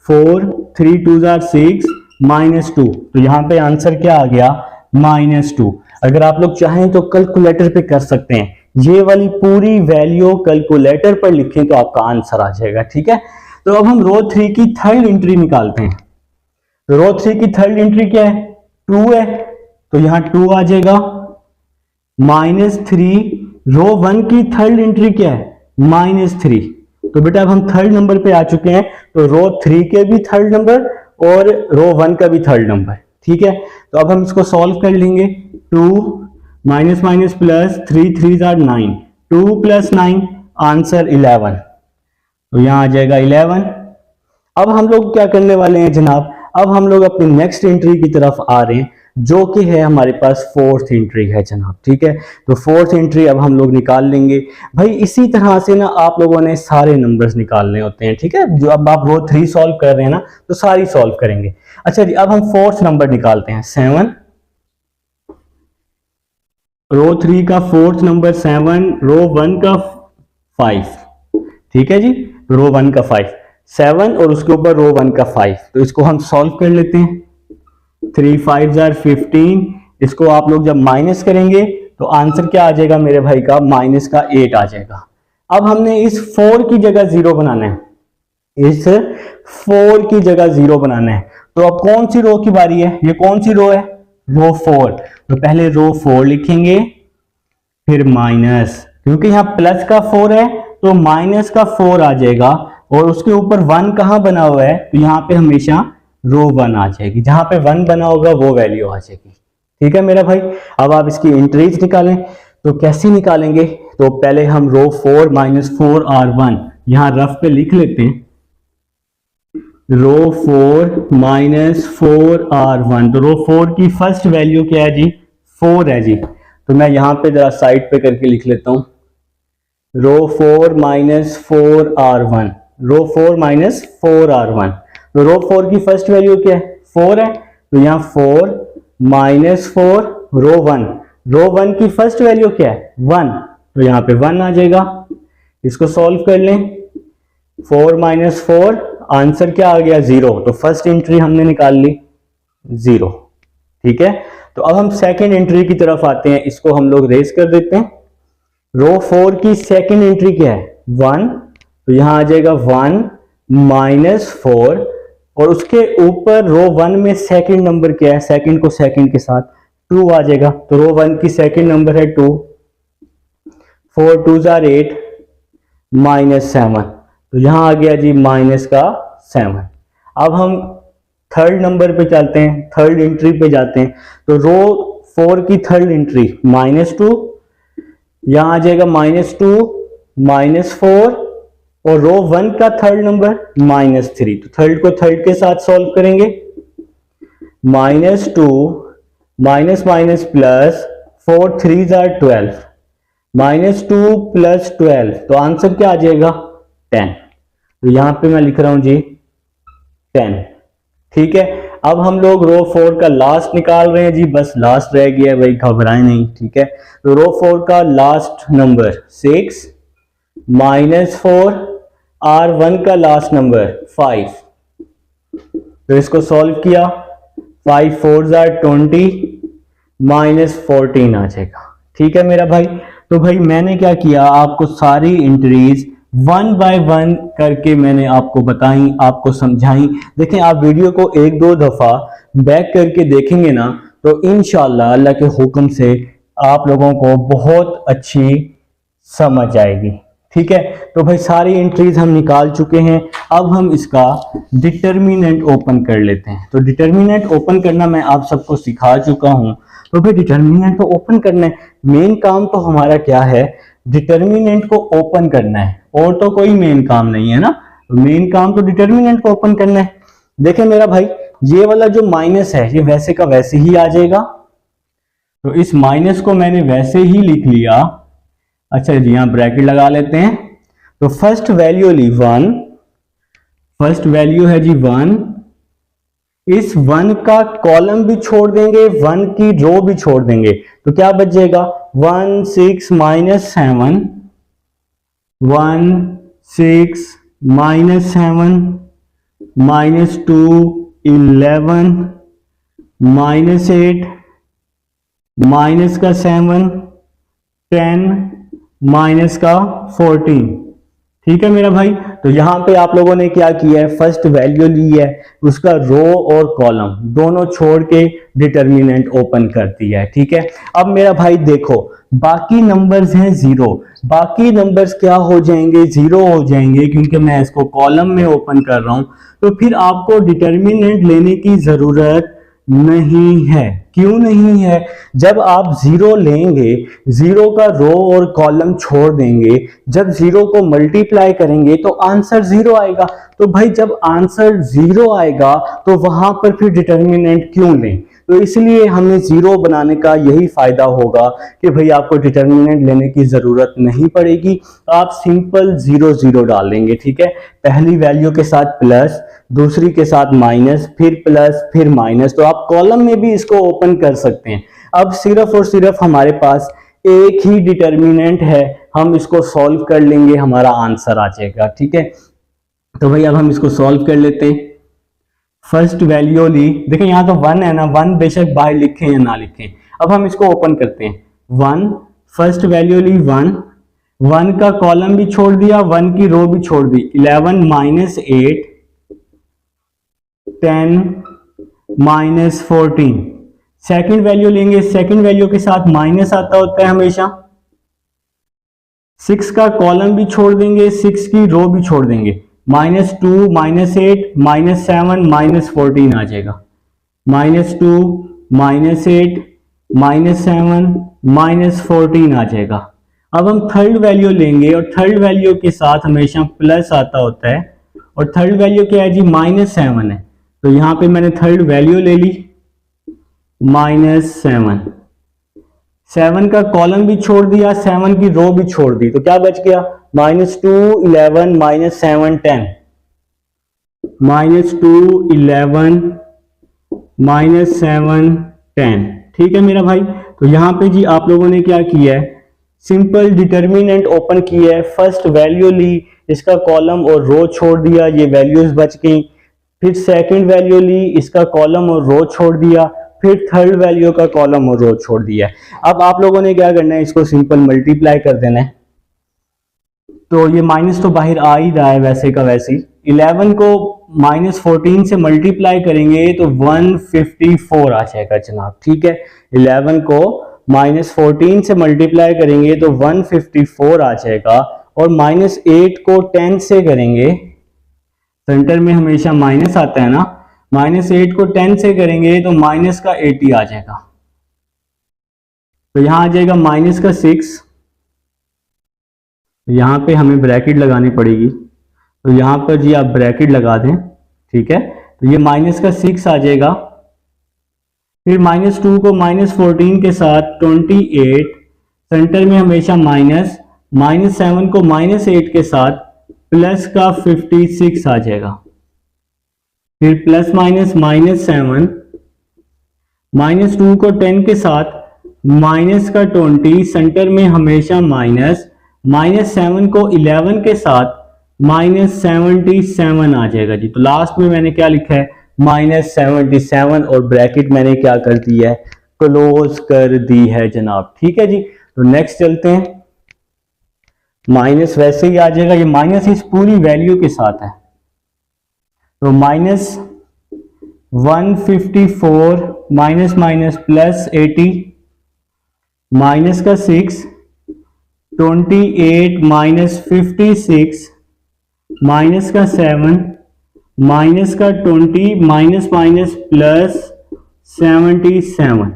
4 3 2 6 -2, तो यहां पे आंसर क्या आ गया, -2। अगर आप लोग चाहें तो कैलकुलेटर पे कर सकते हैं, ये वाली पूरी वैल्यू कैलकुलेटर पर लिखें तो आपका आंसर आ जाएगा, ठीक है। तो अब हम रो 3 की थर्ड एंट्री निकालते हैं, तो रो 3 की थर्ड एंट्री क्या है, 2 है, तो यहां 2 आ जाएगा, -3, रो 1 की थर्ड एंट्री क्या है, -3, तो बेटा अब हम थर्ड नंबर पे आ चुके हैं, तो रो 3 के भी थर्ड नंबर और रो 1 का भी थर्ड नंबर, ठीक है। तो अब हम इसको सॉल्व कर लेंगे, 2 - प्लस 3 3 आर 9, 2 + 9, आंसर 11, तो यहां आ जाएगा 11। अब हम लोग क्या करने वाले हैं जनाब, अब हम लोग अपनी नेक्स्ट एंट्री की तरफ आ रहे हैं, जो कि है हमारे पास फोर्थ एंट्री है जनाब, ठीक है। तो फोर्थ एंट्री अब हम लोग निकाल लेंगे भाई। इसी तरह से ना आप लोगों ने सारे नंबर्स निकालने होते हैं, ठीक है। जो अब आप रो 3 सॉल्व कर रहे हैं ना तो सारी सॉल्व करेंगे। अच्छा जी, अब हम फोर्थ नंबर निकालते हैं, 7, रो 3 का फोर्थ नंबर 7, रो 1 का 5, ठीक है जी, रो 1 का 5, 7 और उसके ऊपर रो 1 का 5, तो इसको हम सॉल्व कर लेते हैं, 3 5 आर 15, इसको आप लोग जब माइनस करेंगे तो आंसर क्या आ जाएगा मेरे भाई का, -8 आ जाएगा। अब हमने इस 4 की जगह 0 बनाना है, इस 4 की जगह 0 बनाना है, तो अब कौन सी रो की बारी है, ये कौन सी रो है, रो 4, तो पहले रो 4 लिखेंगे, फिर माइनस, क्योंकि यहां प्लस का 4 है तो माइनस का 4 आ जाएगा, और उसके ऊपर 1 कहां बना हुआ है, तो यहां पे हमेशा रो 1 आ जाएगी, जहां पे 1 बना होगा वो वैल्यू आ जाएगी, ठीक है मेरा भाई। अब आप इसकी एंट्रीज निकालें, तो कैसे निकालेंगे, तो पहले हम रो 4 -4 r1 यहां रफ पे लिख लेते हैं, रो 4 -4 r1, तो रो 4 की फर्स्ट वैल्यू क्या है जी, 4 है जी, तो मैं यहां पे जरा साइड पे करके लिख लेता हूं, रो 4 माइनस 4r1, रो 4 माइनस 4r1। तो रो 4 की फर्स्ट वैल्यू क्या है, 4 है, तो यहाँ 4 माइनस 4 रो 1, रो 1 की फर्स्ट वैल्यू क्या है 1, तो यहाँ पे 1 आ जाएगा। इसको सॉल्व कर लें, 4 माइनस 4, आंसर क्या आ गया 0, तो फर्स्ट एंट्री हमने निकाल ली 0। ठीक है, तो अब हम सेकेंड एंट्री की तरफ आते हैं, इसको हम लोग रेस कर देते हैं। रो 4 की सेकेंड एंट्री क्या है 1, तो यहां आ जाएगा 1 माइनस 4, और उसके ऊपर रो 1 में सेकंड नंबर क्या है, सेकंड को सेकंड के साथ 2 आ जाएगा, तो रो 1 की सेकंड नंबर है 2, 4 2 जार 8 माइनस 7, तो यहां आ गया जी माइनस का 7। अब हम थर्ड नंबर पे चलते हैं, थर्ड एंट्री पे जाते हैं, तो रो 4 की थर्ड एंट्री -2, यहां आ जाएगा -2 -4, और रो 1 का थर्ड नंबर -3, तो थर्ड को थर्ड के साथ सॉल्व करेंगे, -2 minus minus plus 4 3 jar 12, -2 plus 12, तो आंसर क्या आ जाएगा 10, तो यहां पे मैं लिख रहा हूं जी 10। ठीक है, अब हम लोग रो 4 का लास्ट निकाल रहे हैं जी, बस लास्ट रह गया है भाई, घबराएं नहीं। ठीक है, तो रो 4 का लास्ट नंबर 6 -4, R1 का लास्ट नंबर 5, तो इसको सॉल्व किया, 5 4 जार 20 -14 आ जाएगा। ठीक है मेरा भाई, तो भाई मैंने क्या किया, आपको सारी एंट्रीज 1 बाय 1 करके मैंने आपको बताई, आपको समझाई। देखें, आप वीडियो को एक दो दफा बैक करके देखेंगे ना, तो इंशाल्लाह अल्लाह के हुक्म से आप लोगों को बहुत अच्छी समझ आएगी। ठीक है, तो भाई सारी एंट्रीज हम निकाल चुके हैं, अब हम इसका डिटर्मिनेंट ओपन कर लेते हैं। तो डिटर्मिनेंट ओपन करना मैं आप सबको सिखा चुका हूं, तो भाई डिटर्मिनेंट तो ओपन करना है, मेन काम तो हमारा क्या है, डिटर्मिनेंट को ओपन करना है, और तो कोई मेन काम नहीं है ना, मेन काम तो डिटर्मिनेंट को ओपन करना है। देखें मेरा भाई, ये वाला जो माइनस है ये वैसे का वैसे ही आ जाएगा, तो इस माइनस को मैंने वैसे ही लिख लिया। अच्छा जी, यहां ब्रैकेट लगा लेते हैं, तो फर्स्ट वैल्यू ली 1, फर्स्ट वैल्यू है जी 1, इस 1 का कॉलम भी छोड़ देंगे, 1 की रो भी छोड़ देंगे, तो क्या बच जाएगा 1 6 माइनस 7, 1 6 माइनस 7 -2 11 -8 माइनस का 7 10 माइनस का 14। ठीक है मेरा भाई, तो यहां पे आप लोगों ने क्या किया है, फर्स्ट वैल्यू ली है, उसका रो और कॉलम दोनों छोड़ के डिटर्मिनेंट ओपन कर दिया है। ठीक है, अब मेरा भाई देखो, बाकी नंबर्स हैं 0, बाकी नंबर्स क्या हो जाएंगे 0 हो जाएंगे, क्योंकि मैं इसको कॉलम में ओपन कर रहा हूं, तो फिर आपको डिटर्मिनेंट लेने की जरूरत नहीं है। क्यों नहीं है, जब आप 0 लेंगे, 0 का रो और कॉलम छोड़ देंगे, जब 0 को मल्टीप्लाई करेंगे तो आंसर 0 आएगा। तो भाई जब आंसर 0 आएगा तो वहां पर फिर डिटर्मिनेंट क्यों लें, तो इसलिए हमें 0 बनाने का यही फायदा होगा कि भाई आपको डिटर्मिनेंट लेने की जरूरत नहीं पड़ेगी, आप सिंपल 0 0 डाल देंगे। ठीक है, पहली वैल्यू के साथ प्लस, दूसरी के साथ माइनस, फिर प्लस, फिर माइनस, तो आप कॉलम में भी इसको ओपन कर सकते हैं। अब सिर्फ और सिर्फ हमारे पास एक ही डिटर्मिनेंट है, हम इसको सॉल्व कर लेंगे, हमारा आंसर आ जाएगा। ठीक है, तो भाई अब हम इसको सॉल्व कर लेते हैं। फर्स्ट वैल्यू ली, देखें यहां तो 1 है ना, 1 बेशक बाहर लिखें या ना लिखें, अब हम इसको ओपन करते हैं। 1, फर्स्ट वैल्यू ली 1, 1 का कॉलम भी छोड़ दिया, 1 की रो भी छोड़ दी, 11 -8 10 -14। सेकंड वैल्यू लेंगे, सेकंड वैल्यू के साथ माइनस आता होता है हमेशा, 6 का कॉलम भी छोड़ देंगे, 6 की रो भी छोड़ देंगे, -2 -8 -7 -14 आ जाएगा, -2 -8 -7 -14 आ जाएगा। अब हम थर्ड वैल्यू लेंगे, और थर्ड वैल्यू के साथ हमेशा प्लस आता होता है, और थर्ड वैल्यू क्या है जी -7 है, तो यहां पे मैंने थर्ड वैल्यू ले ली -7। 7 का कॉलम भी छोड़ दिया, 7 की रो भी छोड़ दी, तो क्या बच गया -2 11 -7 10, -2 11 -7 10। ठीक है मेरा भाई। तो यहां पे जी आप लोगों ने क्या किया है, सिंपल डिटर्मिनेंट ओपन किया है, फर्स्ट वैल्यू ली, इसका कॉलम और रो छोड़ दिया, ये वैल्यूज बच गई। फिर सेकंड वैल्यू ली, इसका कॉलम और रो छोड़ दिया, फिर थर्ड वैल्यू का कॉलम और रो छोड़ दिया। अब आप लोगों ने क्या करना है, इसको सिंपल मल्टीप्लाई कर देना है। तो ये माइनस तो बाहर आ ही रहा है वैसे का वैसे ही। 11 को -14 से मल्टीप्लाई करेंगे तो 154 आ जाएगा जनाब। ठीक है, 11 को -14 से मल्टीप्लाई करेंगे तो 154 आ जाएगा, और -8 को 10 से करेंगे, सेंटर में हमेशा माइनस आता है ना, -8 को 10 से करेंगे तो माइनस का 80 आ जाएगा। तो यहां आ जाएगा माइनस का 6, यहां पे हमें ब्रैकेट लगानी पड़ेगी, तो यहां पर जी आप ब्रैकेट लगा दें। ठीक है, तो ये माइनस का 6 आ जाएगा। फिर -2 को -14 के साथ 28, सेंटर में हमेशा माइनस, -7 को -8 के साथ प्लस का 56 आ जाएगा। फिर प्लस माइनस -7, -2 को 10 के साथ माइनस का 20, सेंटर में हमेशा माइनस, -7 को 11 के साथ -77 आ जाएगा जी। तो लास्ट में मैंने क्या लिखा है, -77, और ब्रैकेट मैंने क्या कर दी है, क्लोज कर दी है जनाब। ठीक है जी। तो नेक्स्ट चलते हैं, माइनस वैसे ही आ जाएगा, ये माइनस इस पूरी वैल्यू के साथ है, तो -154 माइनस माइनस प्लस 80, माइनस का 6, 28 -56, माइनस का 7, माइनस का 20, माइनस माइनस प्लस 77।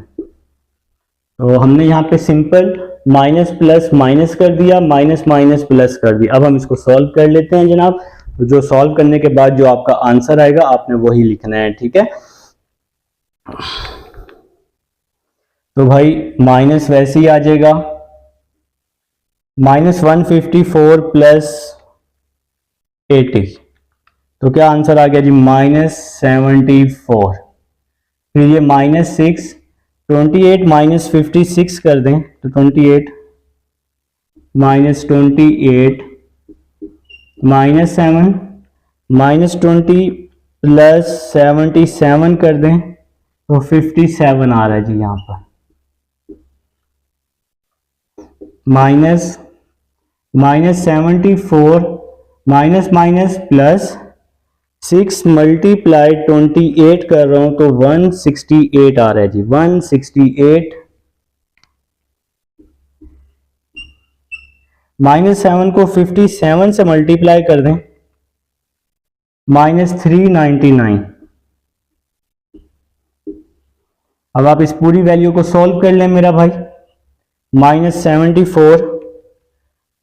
तो हमने यहाँ पे सिंपल माइनस प्लस माइनस कर दिया, माइनस माइनस प्लस कर दिया। अब हम इसको सॉल्व कर लेते हैं जनाब। तो जो सॉल्व करने के बाद जो आपका आंसर आएगा आपने वही लिखना है। ठीक है, तो भाई माइनस वैसे ही आ जाएगा, -154 प्लस 80, तो क्या आंसर आ गया जी, -74। फिर ये -6, 28 -56 कर दें तो 28 -28 -7 -20 प्लस 77 कर दें तो 57 आ रहा है जी। यहां पर -74 माइनस माइनस प्लस 6 मल्टीप्लाई 28 कर रहा हूं तो 168 आ रहा है जी, 168। -7 को 57 से मल्टीप्लाई कर दें, -399। अब आप इस पूरी वैल्यू को सॉल्व कर लें मेरा भाई, -74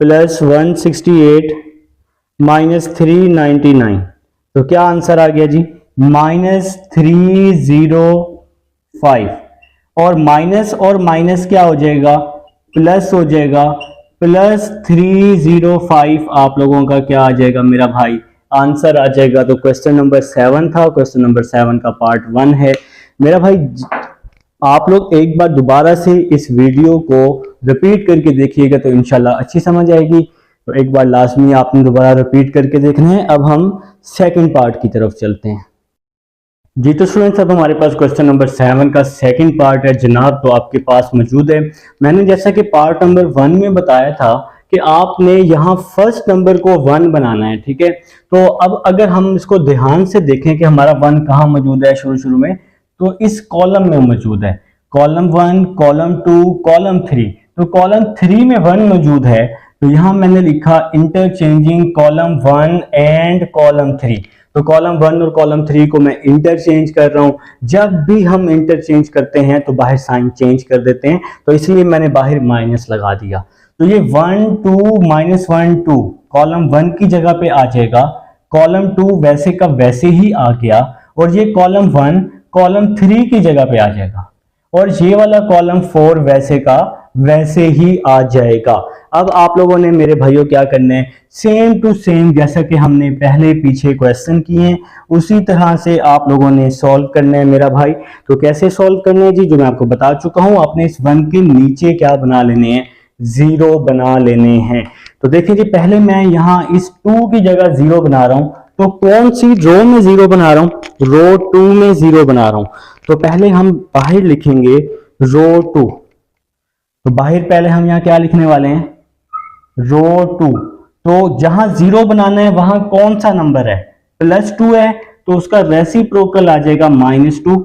प्लस 168 -399, तो क्या आंसर आ गया जी, -305। और माइनस क्या हो जाएगा, प्लस हो जाएगा, +305 आप लोगों का क्या आ जाएगा मेरा भाई, आंसर आ जाएगा। तो क्वेश्चन नंबर 7 था, क्वेश्चन नंबर 7 का पार्ट 1 है मेरा भाई। आप लोग एक बार दोबारा से इस वीडियो को रिपीट करके देखिएगा तो इंशाल्लाह अच्छी समझ आएगी। तो एक बार लाजमी आपने दोबारा रिपीट करके देखना है। अब हम सेकंड पार्ट की तरफ चलते हैं जी। तो स्टूडेंट्स, अब हमारे पास क्वेश्चन नंबर 7 का सेकंड पार्ट है जनाब, तो आपके पास मौजूद है। मैंने जैसा कि पार्ट नंबर 1 में बताया था कि आपने यहाँ फर्स्ट नंबर को 1 बनाना है। ठीक है, तो अब अगर हम इसको ध्यान से देखें कि हमारा 1 कहाँ मौजूद है, शुरू में तो इस कॉलम में मौजूद है, कॉलम 1, कॉलम 2, कॉलम 3। तो कॉलम 3 में 1 मौजूद है, तो यहां मैंने लिखा इंटरचेंजिंग कॉलम 1 एंड कॉलम 3। तो कॉलम 1 और कॉलम 3 को मैं इंटरचेंज कर रहा हूं। जब भी हम इंटरचेंज करते हैं तो बाहर साइन चेंज कर देते हैं, तो इसलिए मैंने बाहर माइनस लगा दिया। तो ये 1 2 -1 2 कॉलम 1 की जगह पे आ जाएगा, कॉलम 2 वैसे का वैसे ही आ गया, और ये कॉलम 1 कॉलम 3 की जगह पे आ जाएगा, और ये वाला कॉलम 4 वैसे का वैसे ही आ जाएगा। अब आप लोगों ने मेरे भाइयों क्या करना है, सेम टू सेम जैसा कि हमने पहले पीछे क्वेश्चन किए हैं उसी तरह से आप लोगों ने सॉल्व करना है मेरा भाई। तो कैसे सॉल्व करना है जी, जो मैं आपको बता चुका हूं, आपने इस 1 के नीचे क्या बना लेने हैं, 0 बना लेने हैं। तो देखिए जी, पहले मैं यहाँ इस 2 की जगह 0 बना रहा हूं, तो कौन सी रो में 0 बना रहा हूं, रो 2 में 0 बना रहा हूं। तो पहले हम बाहर लिखेंगे रो 2, तो बाहर पहले हम यहाँ क्या लिखने वाले हैं, रो 2। तो जहां 0 बनाना है वहां कौन सा नंबर है, +2 है, तो उसका रेसिप्रोकल आ जाएगा -2।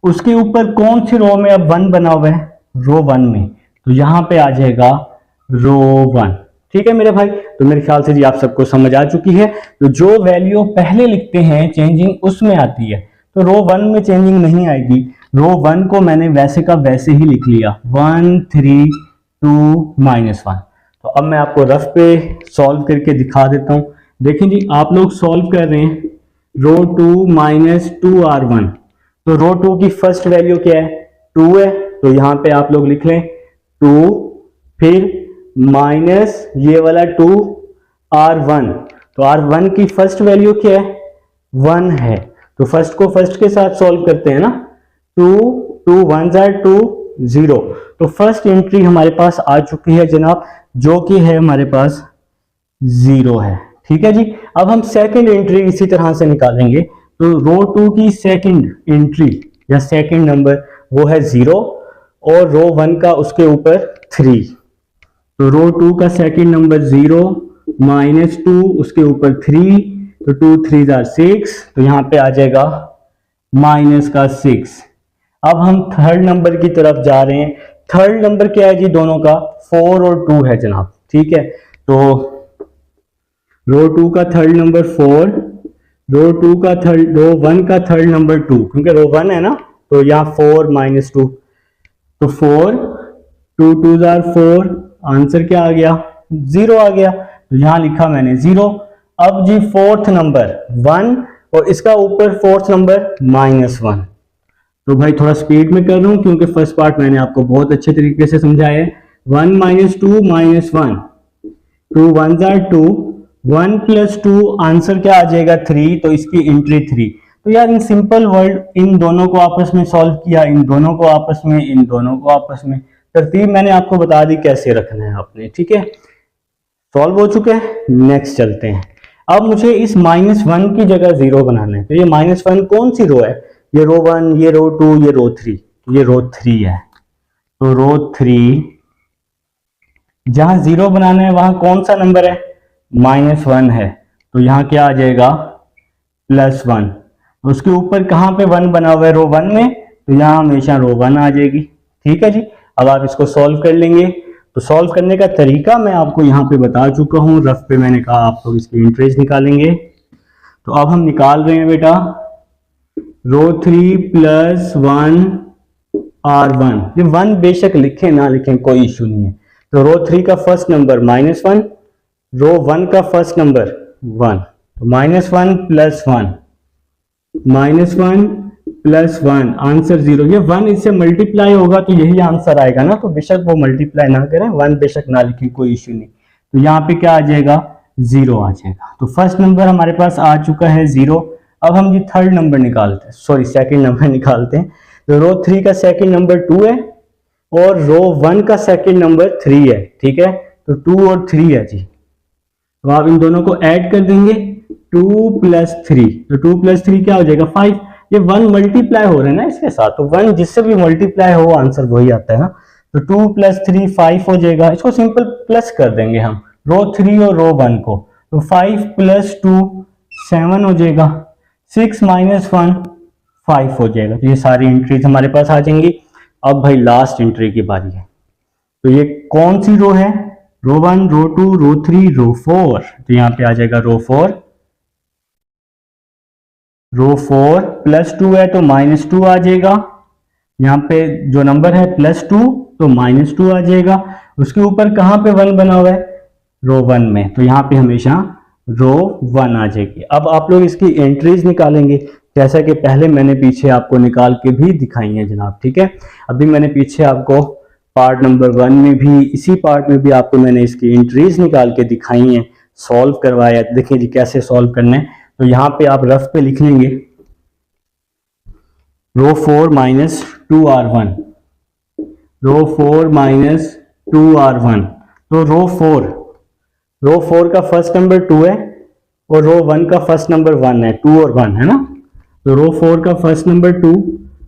उसके ऊपर कौन सी रो में अब 1 बना हुआ है, रो 1 में, तो यहां पे आ जाएगा रो 1। ठीक है मेरे भाई, तो मेरे ख्याल से जी आप सबको समझ आ चुकी है। तो जो वैल्यू पहले लिखते हैं चेंजिंग उसमें आती है, तो रो 1 में चेंजिंग नहीं आएगी। रो 1 को मैंने वैसे का वैसे ही लिख लिया, 1 3 2 -1। तो अब मैं आपको रफ पे सॉल्व करके दिखा देता हूं। देखिए जी, आप लोग सॉल्व कर रहे हैं रो 2 -2r1। तो रो 2 की फर्स्ट वैल्यू क्या है, 2 है, तो यहां पे आप लोग लिख लें 2, फिर माइनस ये वाला 2r1। तो r1 की फर्स्ट वैल्यू क्या है, 1 है, तो फर्स्ट को फर्स्ट के साथ सॉल्व करते हैं ना, 2 2 1 2 0। तो फर्स्ट एंट्री हमारे पास आ चुकी है जनाब, जो कि है हमारे पास 0 है। ठीक है जी, अब हम सेकंड एंट्री इसी तरह से निकालेंगे। तो रो 2 की सेकंड एंट्री या सेकंड नंबर वो है 0, और रो 1 का उसके ऊपर 3। तो रो 2 का सेकंड नंबर 0 -2 उसके ऊपर 3, तो 2 3 6, तो यहां पे आ जाएगा -6। अब हम थर्ड नंबर की तरफ जा रहे हैं। थर्ड नंबर क्या है जी, दोनों का 4 और 2 है जनाब। ठीक है, तो रो 2 का थर्ड नंबर 4, रो 1 का थर्ड नंबर 2, क्योंकि रो 1 है ना, तो यहाँ 4 -2, तो 4 2 2 4, आंसर क्या आ गया, 0 आ गया। तो यहां लिखा मैंने 0। अब जी फोर्थ नंबर 1, और इसका ऊपर फोर्थ नंबर -1। तो भाई थोड़ा स्पीड में कर रहा हूं क्योंकि फर्स्ट पार्ट मैंने आपको बहुत अच्छे तरीके से समझाया है। 1 -2 -1, 2 1 2, 1 + 2, आंसर क्या आ जाएगा 3, तो इसकी एंट्री 3। तो यार इन सिंपल वर्ड इन दोनों को आपस में सॉल्व किया, इन दोनों को आपस में, इन दोनों को आपस में, तरतीब मैंने आपको बता दी कैसे रखना है आपने। ठीक है, सॉल्व हो चुके हैं, नेक्स्ट चलते हैं। अब मुझे इस -1 की जगह 0 बनाना है। तो ये -1 कौन सी रो है, ये रो 1, ये रो 2, ये रो 3, ये रो 3 है। तो रो 3 जहां 0 बनाना है वहां कौन सा नंबर है, -1 है, तो यहां क्या आ जाएगा +1। उसके ऊपर कहां पे 1 बना हुआ है, रो 1 में, तो यहां हमेशा रो 1 आ जाएगी। ठीक है जी, अब आप इसको सॉल्व कर लेंगे। तो सॉल्व करने का तरीका मैं आपको यहाँ पे बता चुका हूँ, रफ पे मैंने कहा आप लोग इसकी एंट्रीज निकालेंगे। तो अब हम निकाल रहे हैं बेटा, रो 3 + 1 r1। ये 1 बेशक लिखें ना लिखें कोई इशू नहीं है। तो रो 3 का फर्स्ट नंबर -1, रो 1 का फर्स्ट नंबर 1, तो -1 + 1, -1 + 1, आंसर 0। ये 1 इससे मल्टीप्लाई होगा तो यही आंसर आएगा ना, तो बेशक वो मल्टीप्लाई ना करें, 1 बेशक ना लिखें कोई इश्यू नहीं। तो यहाँ पे क्या आ जाएगा, 0 आ जाएगा। तो फर्स्ट नंबर हमारे पास आ चुका है 0। अब हम ये थर्ड नंबर निकालते हैं, सॉरी सेकंड नंबर निकालते हैं। तो रो 3 का सेकंड नंबर 2 है, और रो 1 का सेकंड नंबर 3 है। ठीक है, तो 2 और 3 है जी, तो आप इन दोनों को ऐड कर देंगे, 2 + 3, तो 2 + 3 क्या हो जाएगा 5। ये 1 मल्टीप्लाई हो रहे हैं ना इसके साथ, तो 1 जिससे भी मल्टीप्लाई हो आंसर वही आता है ना। तो 2 + 3 5 हो जाएगा। इसको सिंपल प्लस कर देंगे हम, रो 3 और रो 1 को, तो 5 + 2 7 हो जाएगा, 6 - 1 5 हो जाएगा। तो ये सारी एंट्रीज हमारे पास आ जाएंगी। अब भाई लास्ट एंट्री की बारी है। तो ये कौन सी रो है, रो 1, रो 2, रो 3, रो 4। तो यहां पे आ जाएगा रो 4। रो 4 +2 है तो -2 आ जाएगा। यहाँ पे जो नंबर है +2, तो -2 आ जाएगा। उसके ऊपर कहां पे 1 बना हुआ है, रो 1 में, तो यहाँ पे हमेशा रो 1 आ जाएगी। अब आप लोग इसकी एंट्रीज निकालेंगे, जैसा कि पहले मैंने पीछे आपको निकाल के भी दिखाई है जनाब। ठीक है, अभी मैंने पीछे आपको पार्ट नंबर 1 में भी, इसी पार्ट में भी आपको मैंने इसकी एंट्रीज निकाल के दिखाई हैं, सॉल्व करवाया। देखिए जी कैसे सॉल्व करना है। तो यहाँ पे आप रफ पे लिख लेंगे रो 4 माइनस 2r1, रो 4 माइनस 2r1। तो रो 4 का फर्स्ट नंबर 2 है और रो 1 का फर्स्ट नंबर 1 है, 2 और 1 है ना। तो रो 4 का फर्स्ट नंबर 2,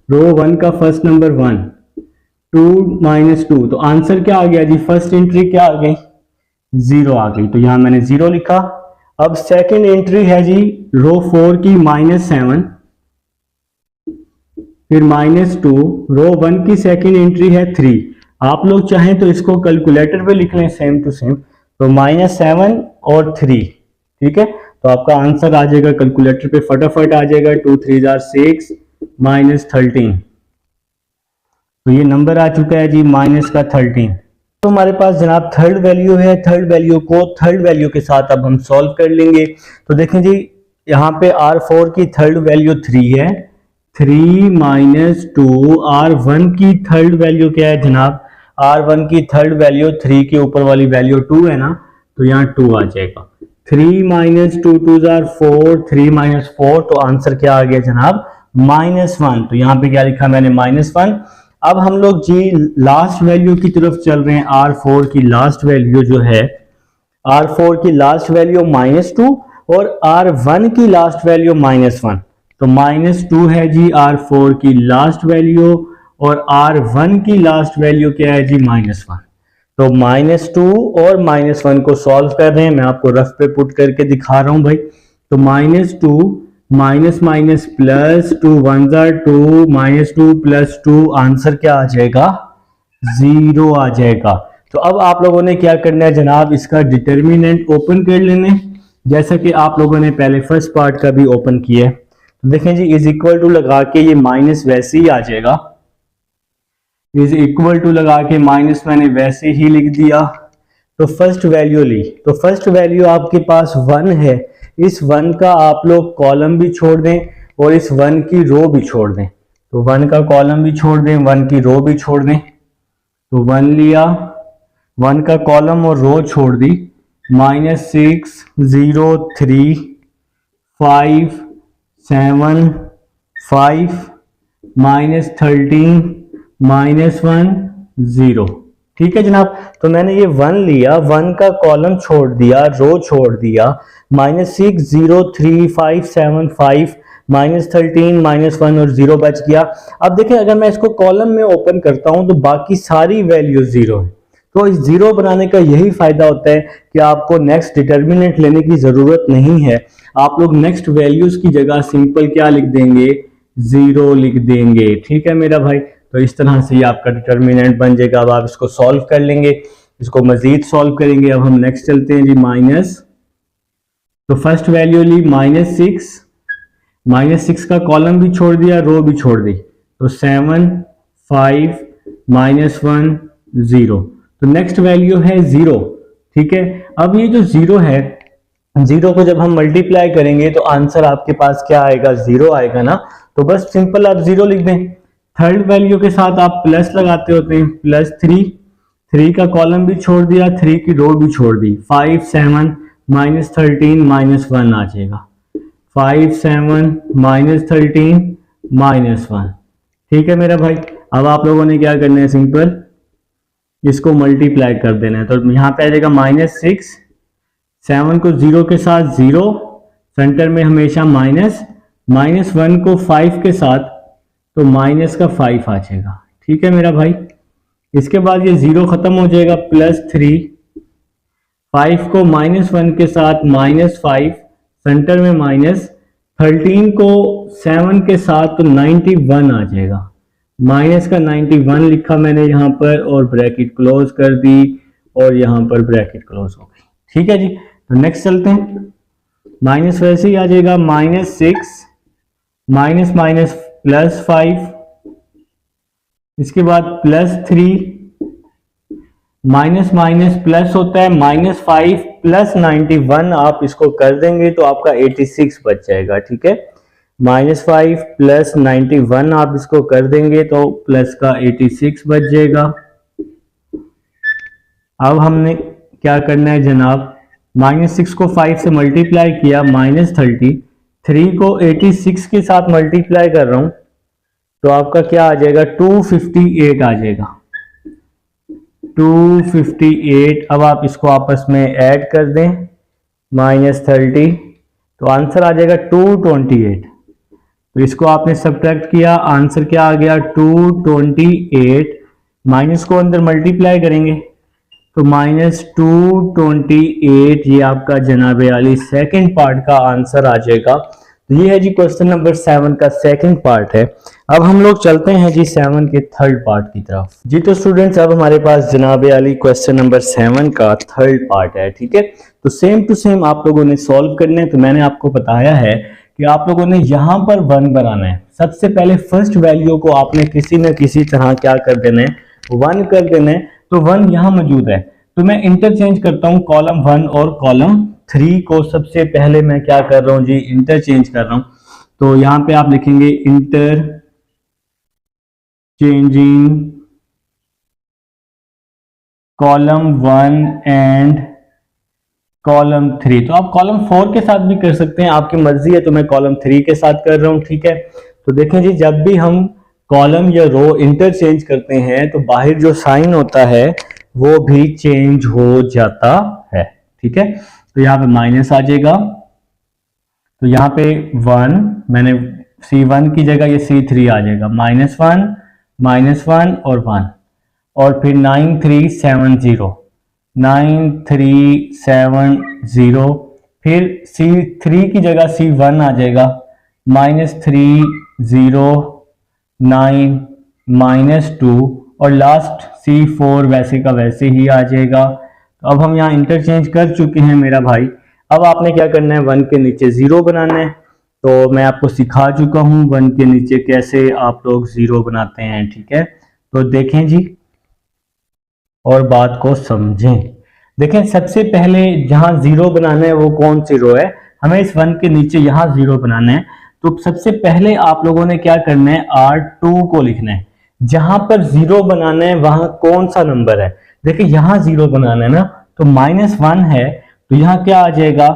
रो 1 का फर्स्ट नंबर 1, 2 माइनस 2। तो आंसर क्या आ गया जी, फर्स्ट एंट्री क्या आ गई, 0 आ गई। तो यहां मैंने 0 लिखा। अब सेकंड एंट्री है जी रो 4 की -7, फिर -2, रो 1 की सेकंड एंट्री है 3। आप लोग चाहें तो इसको कैलकुलेटर पे लिख लें सेम टू सेम। तो -7 और 3, ठीक है। तो आपका आंसर आ जाएगा कैलकुलेटर पे फटाफट आ जाएगा 2 3 6 -13। तो ये नंबर आ चुका है जी -13। तो हमारे पास जनाब थर्ड वैल्यू है, थर्ड वैल्यू को थर्ड वैल्यू के साथ अब हम सॉल्व कर लेंगे। तो देखें जी यहाँ पे R4 की थर्ड वैल्यू 3 है, 3 माइनस 2। R1 की थर्ड वैल्यू क्या है जनाब, R1 की थर्ड वैल्यू 3 के ऊपर वाली वैल्यू 2 है ना, तो यहाँ 2 आ जाएगा। 3 माइनस 2 2 4, 3 माइनस 4। तो आंसर क्या आ गया जनाब, -1। तो यहाँ पे क्या लिखा मैंने, -1। अब हम लोग जी लास्ट वैल्यू की तरफ चल रहे हैं। R4 की लास्ट वैल्यू जो है, R4 की लास्ट वैल्यू -2 और R1 की लास्ट वैल्यू -1। तो -2 है जी R4 की लास्ट वैल्यू और R1 की लास्ट वैल्यू क्या है जी, -1। तो -2 और -1 को सॉल्व कर रहे हैं। मैं आपको रफ पे पुट करके दिखा रहा हूं भाई। तो -2 minus minus plus 2 1 2, -2 plus 2, answer क्या आ जाएगा, 0 आ जाएगा। तो अब आप लोगों ने क्या करना है जनाब, इसका डिटर्मिनेंट ओपन कर लेने, जैसा कि आप लोगों ने पहले फर्स्ट पार्ट का भी ओपन किया है। तो देखें जी इज इक्वल टू लगा के ये माइनस वैसे ही आ जाएगा, इज इक्वल टू लगा के माइनस मैंने वैसे ही लिख दिया। तो फर्स्ट वैल्यू ली, तो फर्स्ट वैल्यू आपके पास 1 है। इस 1 का आप लोग कॉलम भी छोड़ दें और इस 1 की रो भी छोड़ दें। तो 1 का कॉलम भी छोड़ दें, 1 की रो भी छोड़ दें। तो 1 लिया, 1 का कॉलम और रो छोड़ दी। -6 0 3 5 7 5 -13 -1 0। ठीक है जनाब। तो मैंने ये 1 लिया, 1 का कॉलम छोड़ दिया, रो छोड़ दिया। -6 0 3 5 7 5 -13 -1 और 0 बच गया। अब देखें अगर मैं इसको कॉलम में ओपन करता हूं तो बाकी सारी वैल्यू 0 है। तो इस 0 बनाने का यही फायदा होता है कि आपको नेक्स्ट डिटर्मिनेंट लेने की जरूरत नहीं है। आप लोग नेक्स्ट वैल्यूज की जगह सिंपल क्या लिख देंगे, 0 लिख देंगे। ठीक है मेरा भाई। तो इस तरह से ये आपका डिटर्मिनेंट बन जाएगा। अब आप इसको सॉल्व कर लेंगे, इसको मजीद सॉल्व करेंगे। अब हम नेक्स्ट चलते हैं जी माइनस। तो फर्स्ट वैल्यू ली -6 का कॉलम भी छोड़ दिया, रो भी छोड़ दी। तो 7 5 -1 0। तो नेक्स्ट वैल्यू है 0। ठीक है। अब ये जो 0 है, 0 को जब हम मल्टीप्लाई करेंगे तो आंसर आपके पास क्या आएगा, 0 आएगा ना। तो बस सिंपल आप 0 लिख दें। थर्ड वैल्यू के साथ आप प्लस लगाते होते हैं, +3 का कॉलम भी छोड़ दिया, 3 की रो भी छोड़ दी। 5 7 -13 -1 आ जाएगा। 5 7 -13 -1। ठीक है मेरा भाई। अब आप लोगों ने क्या करना है, सिंपल इसको मल्टीप्लाई कर देना है। तो यहाँ पे आ जाएगा -6, 7 को 0 के साथ 0, सेंटर में हमेशा -1 को 5 के साथ, तो माइनस का 5 आ जाएगा। ठीक है मेरा भाई। इसके बाद ये 0 खत्म हो जाएगा, +3, 5 को -1 के साथ -5, सेंटर में -13 को 7 के साथ, तो 91 आ जाएगा। माइनस का 91 लिखा मैंने यहाँ पर और ब्रैकेट क्लोज कर दी और यहाँ पर ब्रैकेट क्लोज हो गई। ठीक है जी। तो नेक्स्ट चलते हैं। माइनस वैसे ही आ जाएगा, -6 +5, इसके बाद +3, माइनस माइनस प्लस होता है, -5 + 91 आप इसको कर देंगे तो आपका 86 बच जाएगा। ठीक है। -5 + 91 आप इसको कर देंगे तो प्लस का 86 बच जाएगा। अब हमने क्या करना है जनाब, -6 को 5 से मल्टीप्लाई किया, -30, 3 को 86 के साथ मल्टीप्लाई कर रहा हूं तो आपका क्या आ जाएगा, 258 आ जाएगा, 258। अब आप इसको आपस में ऐड कर दें, -30 तो आंसर आ जाएगा 228। तो इसको आपने सब्ट्रैक्ट किया, आंसर क्या आ गया 228, माइनस को अंदर मल्टीप्लाई करेंगे तो -228 ये आपका जनाब आली सेकंड पार्ट का आंसर आ जाएगा। तो ये है जी क्वेश्चन नंबर 7 का सेकंड पार्ट है। अब हम लोग चलते हैं जी 7 के थर्ड पार्ट की तरफ। जी तो स्टूडेंट्स अब हमारे पास जनाब आली क्वेश्चन नंबर 7 का थर्ड पार्ट है, ठीक है। तो सेम टू सेम आप लोगों ने सॉल्व करने हैं। तो मैंने आपको बताया है कि आप लोगों ने यहां पर 1 बनाना है। सबसे पहले फर्स्ट वैल्यू को आपने किसी न किसी तरह क्या कर देना है, 1 कर देना है। तो 1 यहां मौजूद है तो मैं इंटरचेंज करता हूं कॉलम 1 और कॉलम 3 को। सबसे पहले मैं क्या कर रहा हूं जी, इंटरचेंज कर रहा हूं। तो यहां पे आप लिखेंगे inter changing column 1 and column 3। तो आप कॉलम 4 के साथ भी कर सकते हैं, आपकी मर्जी है। तो मैं कॉलम 3 के साथ कर रहा हूं, ठीक है। तो देखें जी, जब भी हम कॉलम या रो इंटरचेंज करते हैं तो बाहर जो साइन होता है वो भी चेंज हो जाता है, ठीक है। तो यहाँ पे माइनस आ जाएगा, तो यहाँ पे 1 मैंने C1 की जगह ये C3 आ जाएगा, -1 और 1 और फिर 9370 फिर C3 की जगह C1 आ जाएगा, -309 -2 और लास्ट C4 वैसे का वैसे ही आ जाएगा। तो अब हम यहाँ इंटरचेंज कर चुके हैं मेरा भाई। अब आपने क्या करना है, 1 के नीचे 0 बनाना है। तो मैं आपको सिखा चुका हूँ 1 के नीचे कैसे आप लोग 0 बनाते हैं, ठीक है। तो देखें जी और बात को समझें। देखें सबसे पहले जहां 0 बनाना है वो कौन सी रो है, हमें इस 1 के नीचे यहां 0 बनाना है। तो सबसे पहले आप लोगों ने क्या करना है, R2 को लिखना है। जहां पर 0 बनाना है वहां कौन सा नंबर है, देखिए यहां 0 बनाना है ना, तो -1 है तो यहां क्या आ जाएगा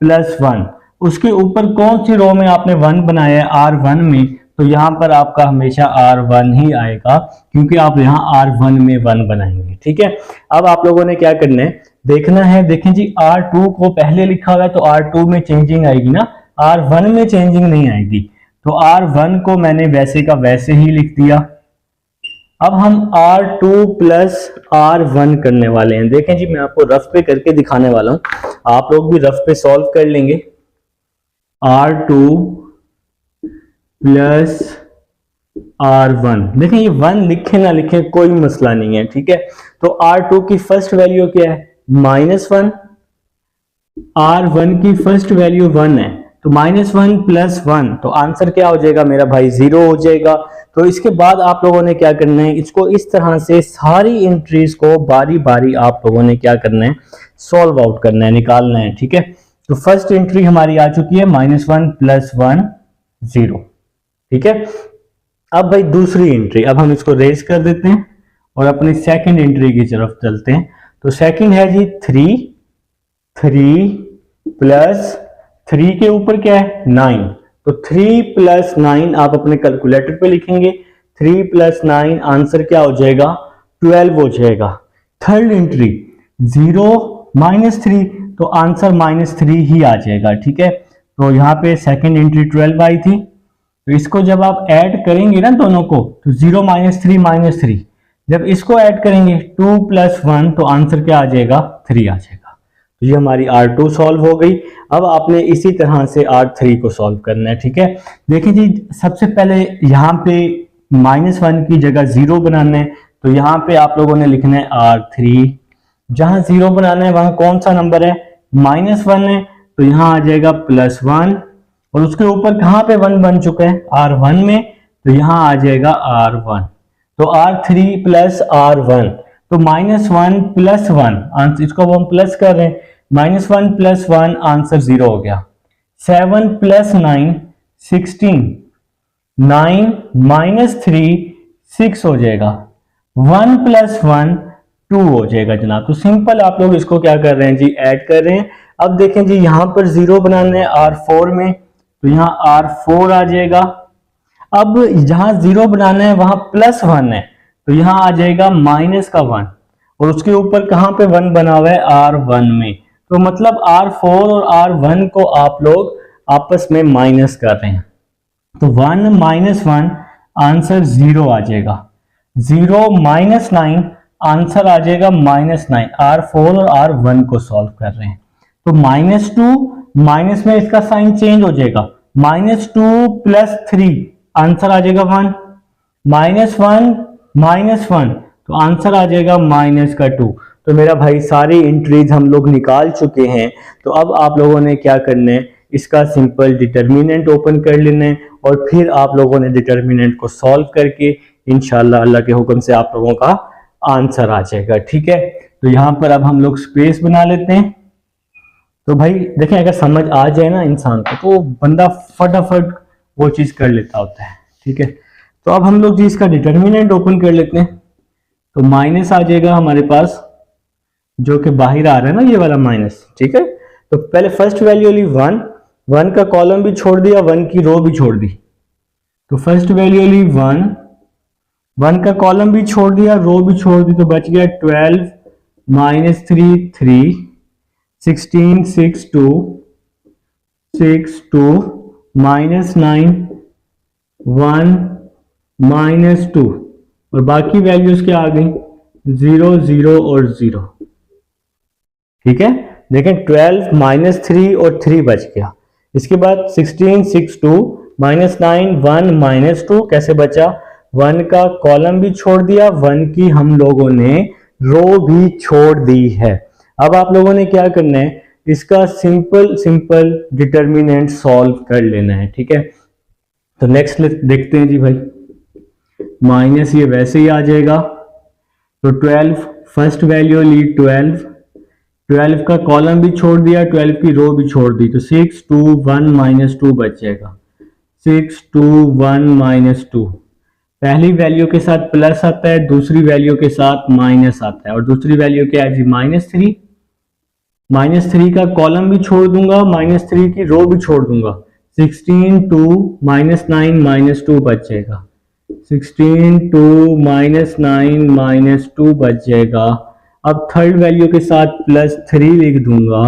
+1। उसके ऊपर कौन सी रो में आपने 1 बनाया है, R1 में, तो यहां पर आपका हमेशा R1 ही आएगा क्योंकि आप यहां R1 में 1 बनाएंगे, ठीक है। अब आप लोगों ने क्या करना है, देखना है। देखें जी R2 को पहले लिखा हुआ है तो R2 में चेंजिंग आएगी ना, R1 में चेंजिंग नहीं आएगी। तो R1 को मैंने वैसे का वैसे ही लिख दिया। अब हम R2 प्लस R1 करने वाले हैं। देखें जी मैं आपको रफ पे करके दिखाने वाला हूं, आप लोग भी रफ पे सॉल्व कर लेंगे। R2 प्लस R1, देखें ये 1 लिखे ना लिखे कोई मसला नहीं है, ठीक है। तो R2 की फर्स्ट वैल्यू क्या है, -1, R1 की फर्स्ट वैल्यू 1 है तो -1 + 1 तो आंसर क्या हो जाएगा मेरा भाई, 0 हो जाएगा। तो इसके बाद आप लोगों ने क्या करना है, इसको इस तरह से सारी एंट्रीज को बारी बारी आप लोगों ने क्या करना है, सॉल्व आउट करना है, निकालना है, ठीक है। तो फर्स्ट एंट्री हमारी आ चुकी है -1 + 1 0, ठीक है। अब भाई दूसरी एंट्री, अब हम इसको रेज कर देते हैं और अपनी सेकंड एंट्री की तरफ चलते हैं। तो सेकंड है जी 3 प्लस 3 के ऊपर क्या है 9, तो 3 + 9 आप अपने कैलकुलेटर पे लिखेंगे। 3 + 9 आंसर क्या हो जाएगा, 12 हो जाएगा। थर्ड एंट्री 0 -3 तो आंसर -3 ही आ जाएगा, ठीक है। तो यहाँ पे सेकंड एंट्री 12 आई थी, तो इसको जब आप ऐड करेंगे ना दोनों को, तो 0 -3 जब इसको ऐड करेंगे 2 + 1 तो आंसर क्या आ जाएगा, 3 आ जाएगा। तो ये हमारी R2 सॉल्व हो गई। अब आपने इसी तरह से R3 को सॉल्व करना है, ठीक है। देखिए जी सबसे पहले यहाँ पे -1 की जगह 0 बनाना है, तो यहाँ पे आप लोगों ने लिखना है R3। जहां 0 बनाना है वहां कौन सा नंबर है, -1 है तो यहाँ आ जाएगा +1 और उसके ऊपर कहाँ पे 1 बन चुका है, R1 में, तो यहाँ आ जाएगा R1। तो R3 + R1 तो -1 + 1 आंसर, इसको हम प्लस कर रहे हैं, -1 + 1 आंसर 0 हो गया। 7 + 9 16, 9 - 3 6 हो जाएगा। 1 + 1 2 हो जाएगा जनाब। तो सिंपल आप लोग इसको क्या कर रहे हैं जी, ऐड कर रहे हैं। अब देखें जी, यहाँ पर 0 बनाना है R4 में, तो यहाँ R4 आ जाएगा। अब जहां 0 बनाना है वहां +1 है, तो यहां आ जाएगा -1, और उसके ऊपर कहां पे 1 बना हुआ है, R1 में। तो मतलब R4 और R1 को आप लोग आपस में माइनस कर रहे हैं, तो 1 - 1 आंसर 0 आ जाएगा। 0 - 9 आंसर आ जाएगा -9। R4 और R1 को सॉल्व कर रहे हैं, तो -2 माइनस में इसका साइन चेंज हो जाएगा, -2 + 3 आंसर आ जाएगा 1, -1 - 1 तो आंसर आ जाएगा -2। तो मेरा भाई सारी एंट्रीज हम लोग निकाल चुके हैं। तो अब आप लोगों ने क्या करना है, इसका सिंपल डिटर्मिनेंट ओपन कर लेना है, और फिर आप लोगों ने डिटर्मिनेंट को सॉल्व करके इंशाल्लाह अल्लाह के हुक्म से आप लोगों का आंसर आ जाएगा। ठीक है, तो यहां पर अब हम लोग स्पेस बना लेते हैं। तो भाई देखें, अगर समझ आ जाए ना इंसान को, तो बंदा फटाफट वो चीज कर लेता होता है। ठीक है, तो अब हम लोग जी इसका डिटर्मिनेंट ओपन कर लेते हैं। तो माइनस आ जाएगा हमारे पास, जो कि बाहर आ रहा है ना, ये वाला माइनस। ठीक है, तो पहले फर्स्ट वैल्यू ली 1, 1 का कॉलम भी छोड़ दिया, 1 की रो भी छोड़ दी। तो फर्स्ट वैल्यू ली 1, 1 का कॉलम भी छोड़ दिया, रो भी छोड़ दी, तो बच गया 12 - 3 3, 16 6 2 6 2 -9 1 -2, और बाकी वैल्यूज क्या आ गई, 0 0 और 0। ठीक है, देखें 12 - 3 और 3 बच गया। इसके बाद 16 6 2 -9 1 -2 कैसे बचा, 1 का कॉलम भी छोड़ दिया, 1 की हम लोगों ने रो भी छोड़ दी है। अब आप लोगों ने क्या करना है, इसका सिंपल डिटर्मिनेंट सॉल्व कर लेना है। ठीक है, तो नेक्स्ट देखते हैं जी भाई। माइनस ये वैसे ही आ जाएगा, तो 12 फर्स्ट वैल्यू ली 12, 12 का कॉलम भी छोड़ दिया, 12 की रो भी छोड़ दी, तो 6 2 1 -2 बच जाएगा। 6 2 1 -2, पहली वैल्यू के साथ प्लस आता है, दूसरी वैल्यू के साथ माइनस आता है, और दूसरी वैल्यू क्या है जी, -3। -3 का कॉलम भी छोड़ दूंगा, -3 की रो भी छोड़ दूंगा, 16 2 -9 -2 बच जाएगा। 16 2 -9 -2 बच जाएगा। अब थर्ड वैल्यू के साथ +3 लिख दूंगा,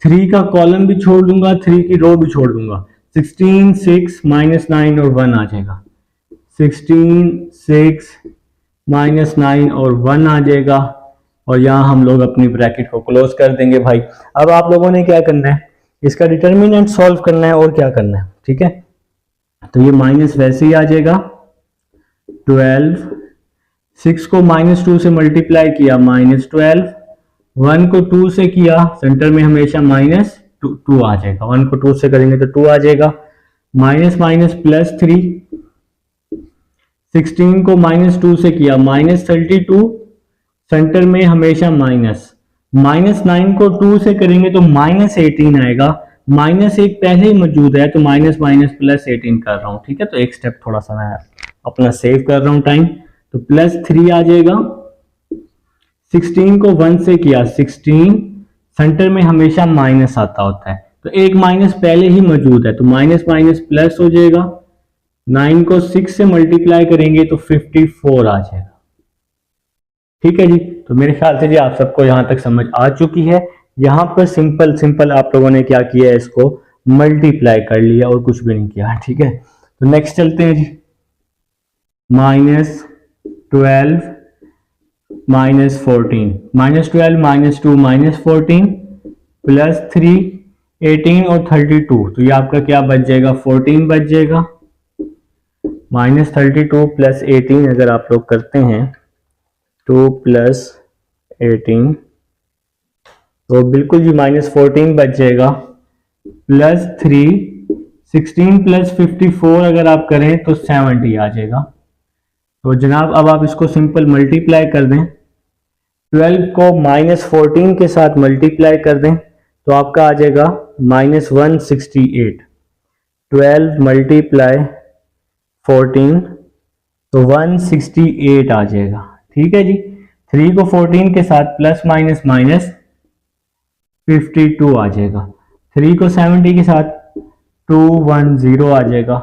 3 का कॉलम भी छोड़ दूंगा, 3 की रो भी छोड़ दूंगा, 16 6 -9 और 1 आ जाएगा। 16 6 -9 और 1 आ जाएगा, और यहां हम लोग अपनी ब्रैकेट को क्लोज कर देंगे भाई। अब आप लोगों ने क्या करना है, इसका डिटर्मिनेंट सॉल्व करना है, और क्या करना है। ठीक है, तो ये माइनस वैसे ही आ जाएगा। 12 6 को -2 से मल्टीप्लाई किया, -12, 1 को 2 से किया, सेंटर में हमेशा -2 आ जाएगा, 1 को 2 से करेंगे तो 2 आ जाएगा। माइनस माइनस +3, 16 को -2 से किया, -32, सेंटर में हमेशा माइनस, -9 को 2 से करेंगे तो -18 आएगा, -1 पहले ही मौजूद है, तो माइनस माइनस +18 कर रहा हूं। ठीक है, तो एक स्टेप थोड़ा सा मैं अपना सेव कर रहा हूं टाइम, तो +3 आ जाएगा। 16 को 1 से किया, 16 सेंटर में हमेशा माइनस आता होता है, तो एक माइनस पहले ही मौजूद है, तो माइनस माइनस प्लस हो जाएगा। 9 को 6 से मल्टीप्लाई करेंगे तो 54 आ जाएगा। ठीक है जी, तो मेरे ख्याल से जी आप सबको यहां तक समझ आ चुकी है। यहां पर सिंपल आप लोगों ने क्या किया है, इसको मल्टीप्लाई कर लिया और कुछ भी नहीं किया। ठीक है, तो नेक्स्ट चलते हैं जी। -12 -14, -12 -2 -14 +3 18 और 32, तो ये आपका क्या बच जाएगा, 14 बच जाएगा। -32 + 18 अगर आप लोग करते हैं, 2 + 18, तो बिल्कुल जी -14 बच जाएगा। +3 16 + 54 अगर आप करें तो 70 आ जाएगा। तो जनाब अब आप इसको सिंपल मल्टीप्लाई कर दें, 12 को -14 के साथ मल्टीप्लाई कर दें तो आपका आ जाएगा -168। 12 × 14 तो 168 आ जाएगा। ठीक है जी, 3 को 14 के साथ प्लस माइनस माइनस 52 आ जाएगा। 3 को 70 के साथ 210 आ जाएगा।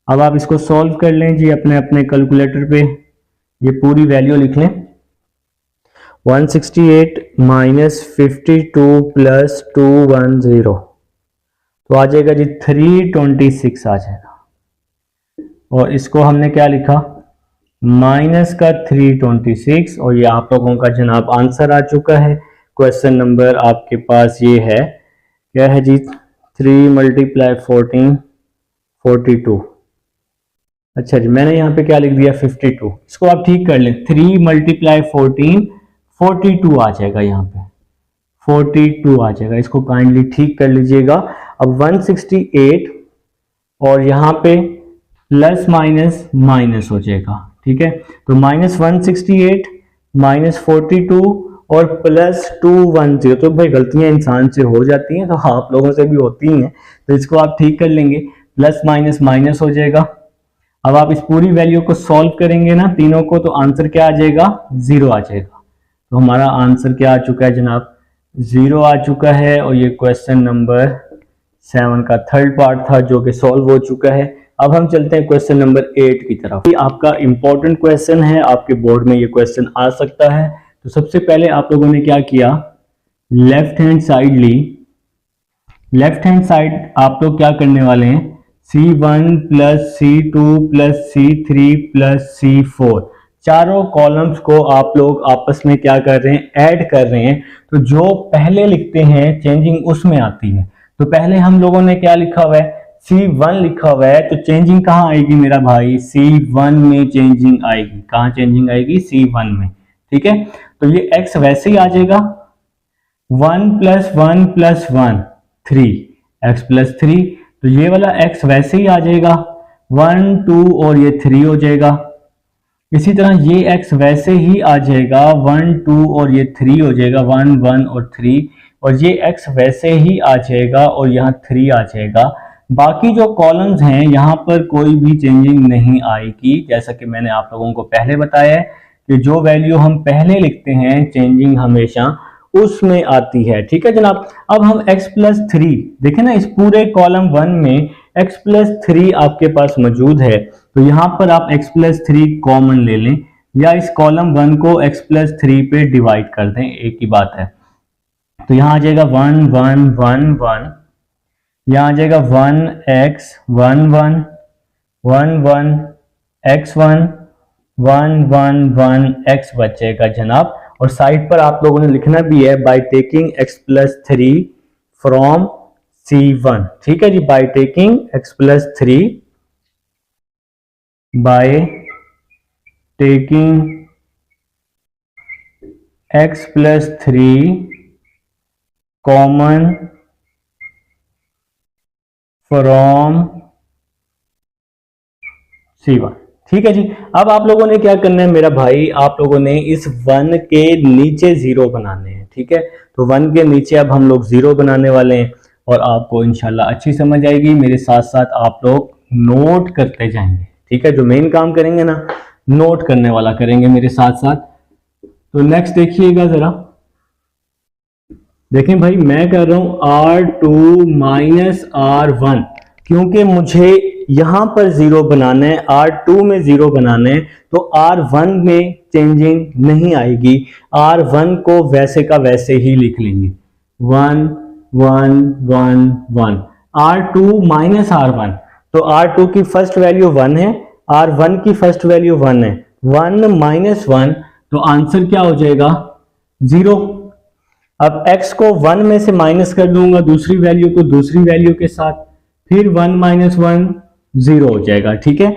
अब आप इसको सॉल्व कर लें जी अपने अपने कैलकुलेटर पे, ये पूरी वैल्यू लिख लें। 168 माइनस 52 प्लस 210 तो आ जाएगा जी 326 आ जाएगा। और इसको हमने क्या लिखा, माइनस का 326, और ये आप लोगों का जनाब आंसर आ चुका है। क्वेश्चन नंबर आपके पास ये है, क्या है जी, 3 × 14 42। अच्छा जी, मैंने यहाँ पे क्या लिख दिया 52, इसको आप ठीक कर लें। 3 × 14 42 आ जाएगा, यहाँ पे 42 आ जाएगा, इसको काइंडली ठीक कर लीजिएगा। अब 168 और यहाँ पे प्लस माइनस माइनस हो जाएगा, ठीक है। तो माइनस 168 माइनस 42 और प्लस 210, तो भाई गलतियां इंसान से हो जाती हैं, तो आप लोगों से भी होती हैं, तो इसको आप ठीक कर लेंगे। प्लस माइनस माइनस हो जाएगा। अब आप इस पूरी वैल्यू को सॉल्व करेंगे ना तीनों को, तो आंसर क्या आ जाएगा, 0 आ जाएगा। तो हमारा आंसर क्या आ चुका है जनाब, 0 आ चुका है। और ये क्वेश्चन नंबर 7 का थर्ड पार्ट था जो कि सॉल्व हो चुका है। अब हम चलते हैं क्वेश्चन नंबर 8 की तरफ। ये आपका इंपॉर्टेंट क्वेश्चन है, आपके बोर्ड में ये क्वेश्चन आ सकता है। तो सबसे पहले आप लोगों ने क्या किया, लेफ्ट हैंड साइड ली। लेफ्ट हैंड साइड आप लोग क्या करने वाले हैं, C1 plus C2 plus C3 plus C4, चारों कॉलम्स को आप लोग आपस में क्या कर रहे हैं, ऐड कर रहे हैं। तो जो पहले लिखते हैं चेंजिंग उसमें आती है। तो पहले हम लोगों ने क्या लिखा हुआ है, C1 लिखा हुआ है, तो चेंजिंग कहाँ आएगी मेरा भाई, C1 में चेंजिंग आएगी। कहाँ चेंजिंग आएगी, C1 में, ठीक है। तो ये x वैसे ही आ जाएगा, 1 + 1 + 1 3, x + 3, तो ये वाला x वैसे ही आ जाएगा, 1 2 और ये 3 हो जाएगा। इसी तरह ये x वैसे ही आ जाएगा, 1 2 और ये 3 हो जाएगा, 1 1 और 3, और ये x वैसे ही आ जाएगा और यहाँ 3 आ जाएगा। बाकी जो कॉलम्स हैं यहाँ पर कोई भी चेंजिंग नहीं आएगी, जैसा कि मैंने आप लोगों को पहले बताया है कि जो वैल्यू हम पहले लिखते हैं चेंजिंग हमेशा उसमें आती है, ठीक है जनाब। अब हम x + 3 देखें ना, इस पूरे कॉलम 1 में x + 3 आपके पास मौजूद है, तो यहाँ पर आप x + 3 कॉमन ले लें, या इस कॉलम 1 को x + 3 पे डिवाइड कर दें, एक ही बात है। तो यहाँ आ जाएगा 1 1 1 1, यहाँ आ जाएगा 1x 1 1 1 1 x 1 1 1 1 x बचेगा जनाब। और साइड पर आप लोगों ने लिखना भी है, bye taking x + 3 from C1, ठीक है जी, by taking x + 3, by taking x + 3 common from C1, ठीक है जी। अब आप लोगों ने क्या करना है मेरा भाई, आप लोगों ने इस 1 के नीचे 0 बनाने हैं, ठीक है। तो 1 के नीचे अब हम लोग 0 बनाने वाले हैं, और आपको इंशाल्लाह अच्छी समझ आएगी। मेरे साथ साथ आप लोग नोट करते जाएंगे, ठीक है। जो मेन काम करेंगे ना, नोट करने वाला करेंगे मेरे साथ साथ। तो नेक्स्ट देखिएगा जरा, देखें भाई, मैं कर रहा हूं R2 - R1, क्योंकि मुझे यहां पर 0 बनाना है, R2 में 0 बनाना है, तो R1 में चेंजिंग नहीं आएगी। R1 को वैसे का वैसे ही लिख लेंगे, 1 1 1 1। R2 - R1, तो R2 की फर्स्ट वैल्यू 1 है, R1 की फर्स्ट वैल्यू 1 है, 1 - 1, तो आंसर क्या हो जाएगा, 0। अब x को 1 में से माइनस कर दूंगा दूसरी वैल्यू को दूसरी वैल्यू के साथ, फिर 1 - 1 0 हो जाएगा, ठीक है।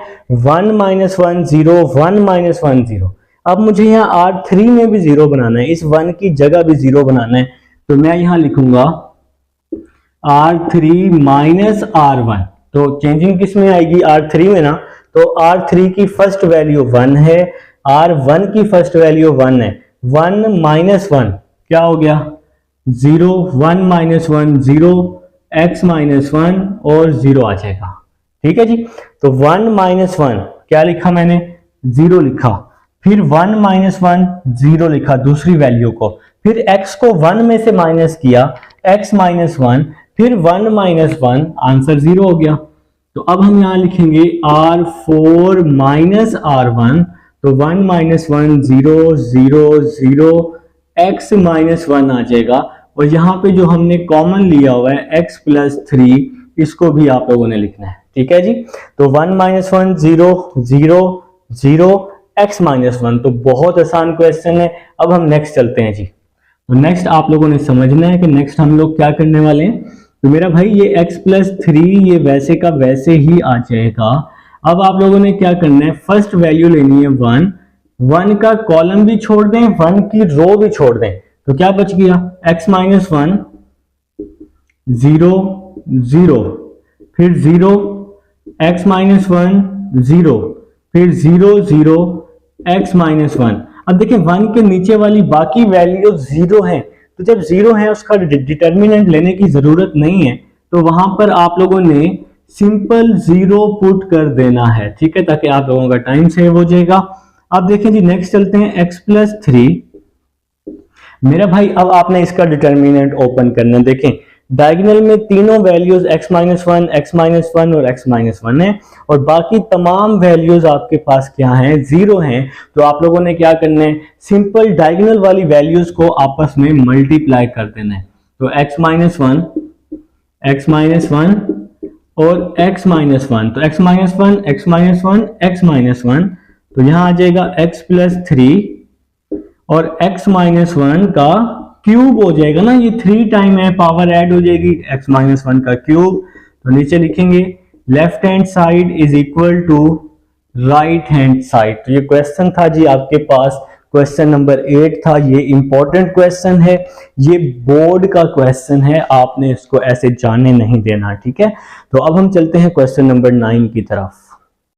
1 - 1 0, 1 - 1 0। अब मुझे यहाँ R3 में भी 0 बनाना है, इस 1 की जगह भी 0 बनाना है, तो मैं यहाँ लिखूंगा R3 - R1। तो चेंजिंग किस में आएगी, R3 में ना, तो R3 की फर्स्ट वैल्यू 1 है, R1 की फर्स्ट वैल्यू 1 है, 1 - 1 क्या हो गया, 0, 1 - 1 0, x - 1 और 0 आ जाएगा, ठीक है जी। तो 1 - 1 क्या लिखा मैंने, 0 लिखा। फिर 1 माइनस 1 0 लिखा दूसरी वैल्यू को, फिर x को 1 में से माइनस किया, x माइनस 1, फिर 1 माइनस 1, आंसर 0 हो गया। तो अब हम यहां लिखेंगे R4 माइनस R1, तो 1 माइनस 1 0 0 0, x माइनस 1 आ जाएगा, और यहां पे जो हमने कॉमन लिया हुआ है x प्लस 3, इसको भी आप लोगों ने लिखना है, ठीक है जी। तो 1 माइनस 1 0 0 0, x माइनस 1, तो बहुत आसान क्वेश्चन है। अब हम नेक्स्ट चलते हैं जी। तो नेक्स्ट आप लोगों ने समझना है कि नेक्स्ट हम लोग क्या करने वाले हैं। तो मेरा भाई ये x प्लस 3 ये वैसे का वैसे ही आ जाएगा। अब आप लोगों ने क्या करना है, फर्स्ट वैल्यू लेनी है 1, 1 का कॉलम भी छोड़ दें, 1 की रो भी छोड़ दें, तो क्या बच गया, x माइनस 1 0 0, फिर 0, x माइनस 1 0, फिर 0 0, x माइनस 1। अब देखिए 1 के नीचे वाली बाकी वैल्यू 0 है, तो जब 0 है उसका डिटर्मिनेंट लेने की जरूरत नहीं है, तो वहां पर आप लोगों ने सिंपल 0 पुट कर देना है, ठीक है, ताकि आप लोगों का टाइम सेव हो जाएगा। अब देखिए जी नेक्स्ट चलते हैं x प्लस 3। मेरा भाई अब आपने इसका डिटर्मिनेंट ओपन करना, देखें डायगोनल में तीनों values x minus 1, x minus 1 और x माइनस 1 है, और बाकी तमाम वैल्यूज आपके पास क्या हैं, 0 हैं। तो आप लोगों ने क्या करना है, सिंपल डायगोनल वाली वैल्यूज को आपस में मल्टीप्लाई कर देना है। तो x माइनस 1, x माइनस 1 और x माइनस 1, तो x minus 1, x minus 1, x minus 1, तो यहां आ जाएगा x प्लस 3 और x माइनस 1 का क्यूब हो जाएगा ना, ये 3 टाइम है, पावर ऐड हो जाएगी, x माइनस 1 का क्यूब। तो नीचे लिखेंगे left hand side is equal to right hand side. तो ये क्वेश्चन था जी आपके पास, क्वेश्चन नंबर 8 था। ये इंपॉर्टेंट क्वेश्चन है, ये बोर्ड का क्वेश्चन है, आपने इसको ऐसे जाने नहीं देना, ठीक है। तो अब हम चलते हैं क्वेश्चन नंबर 9 की तरफ।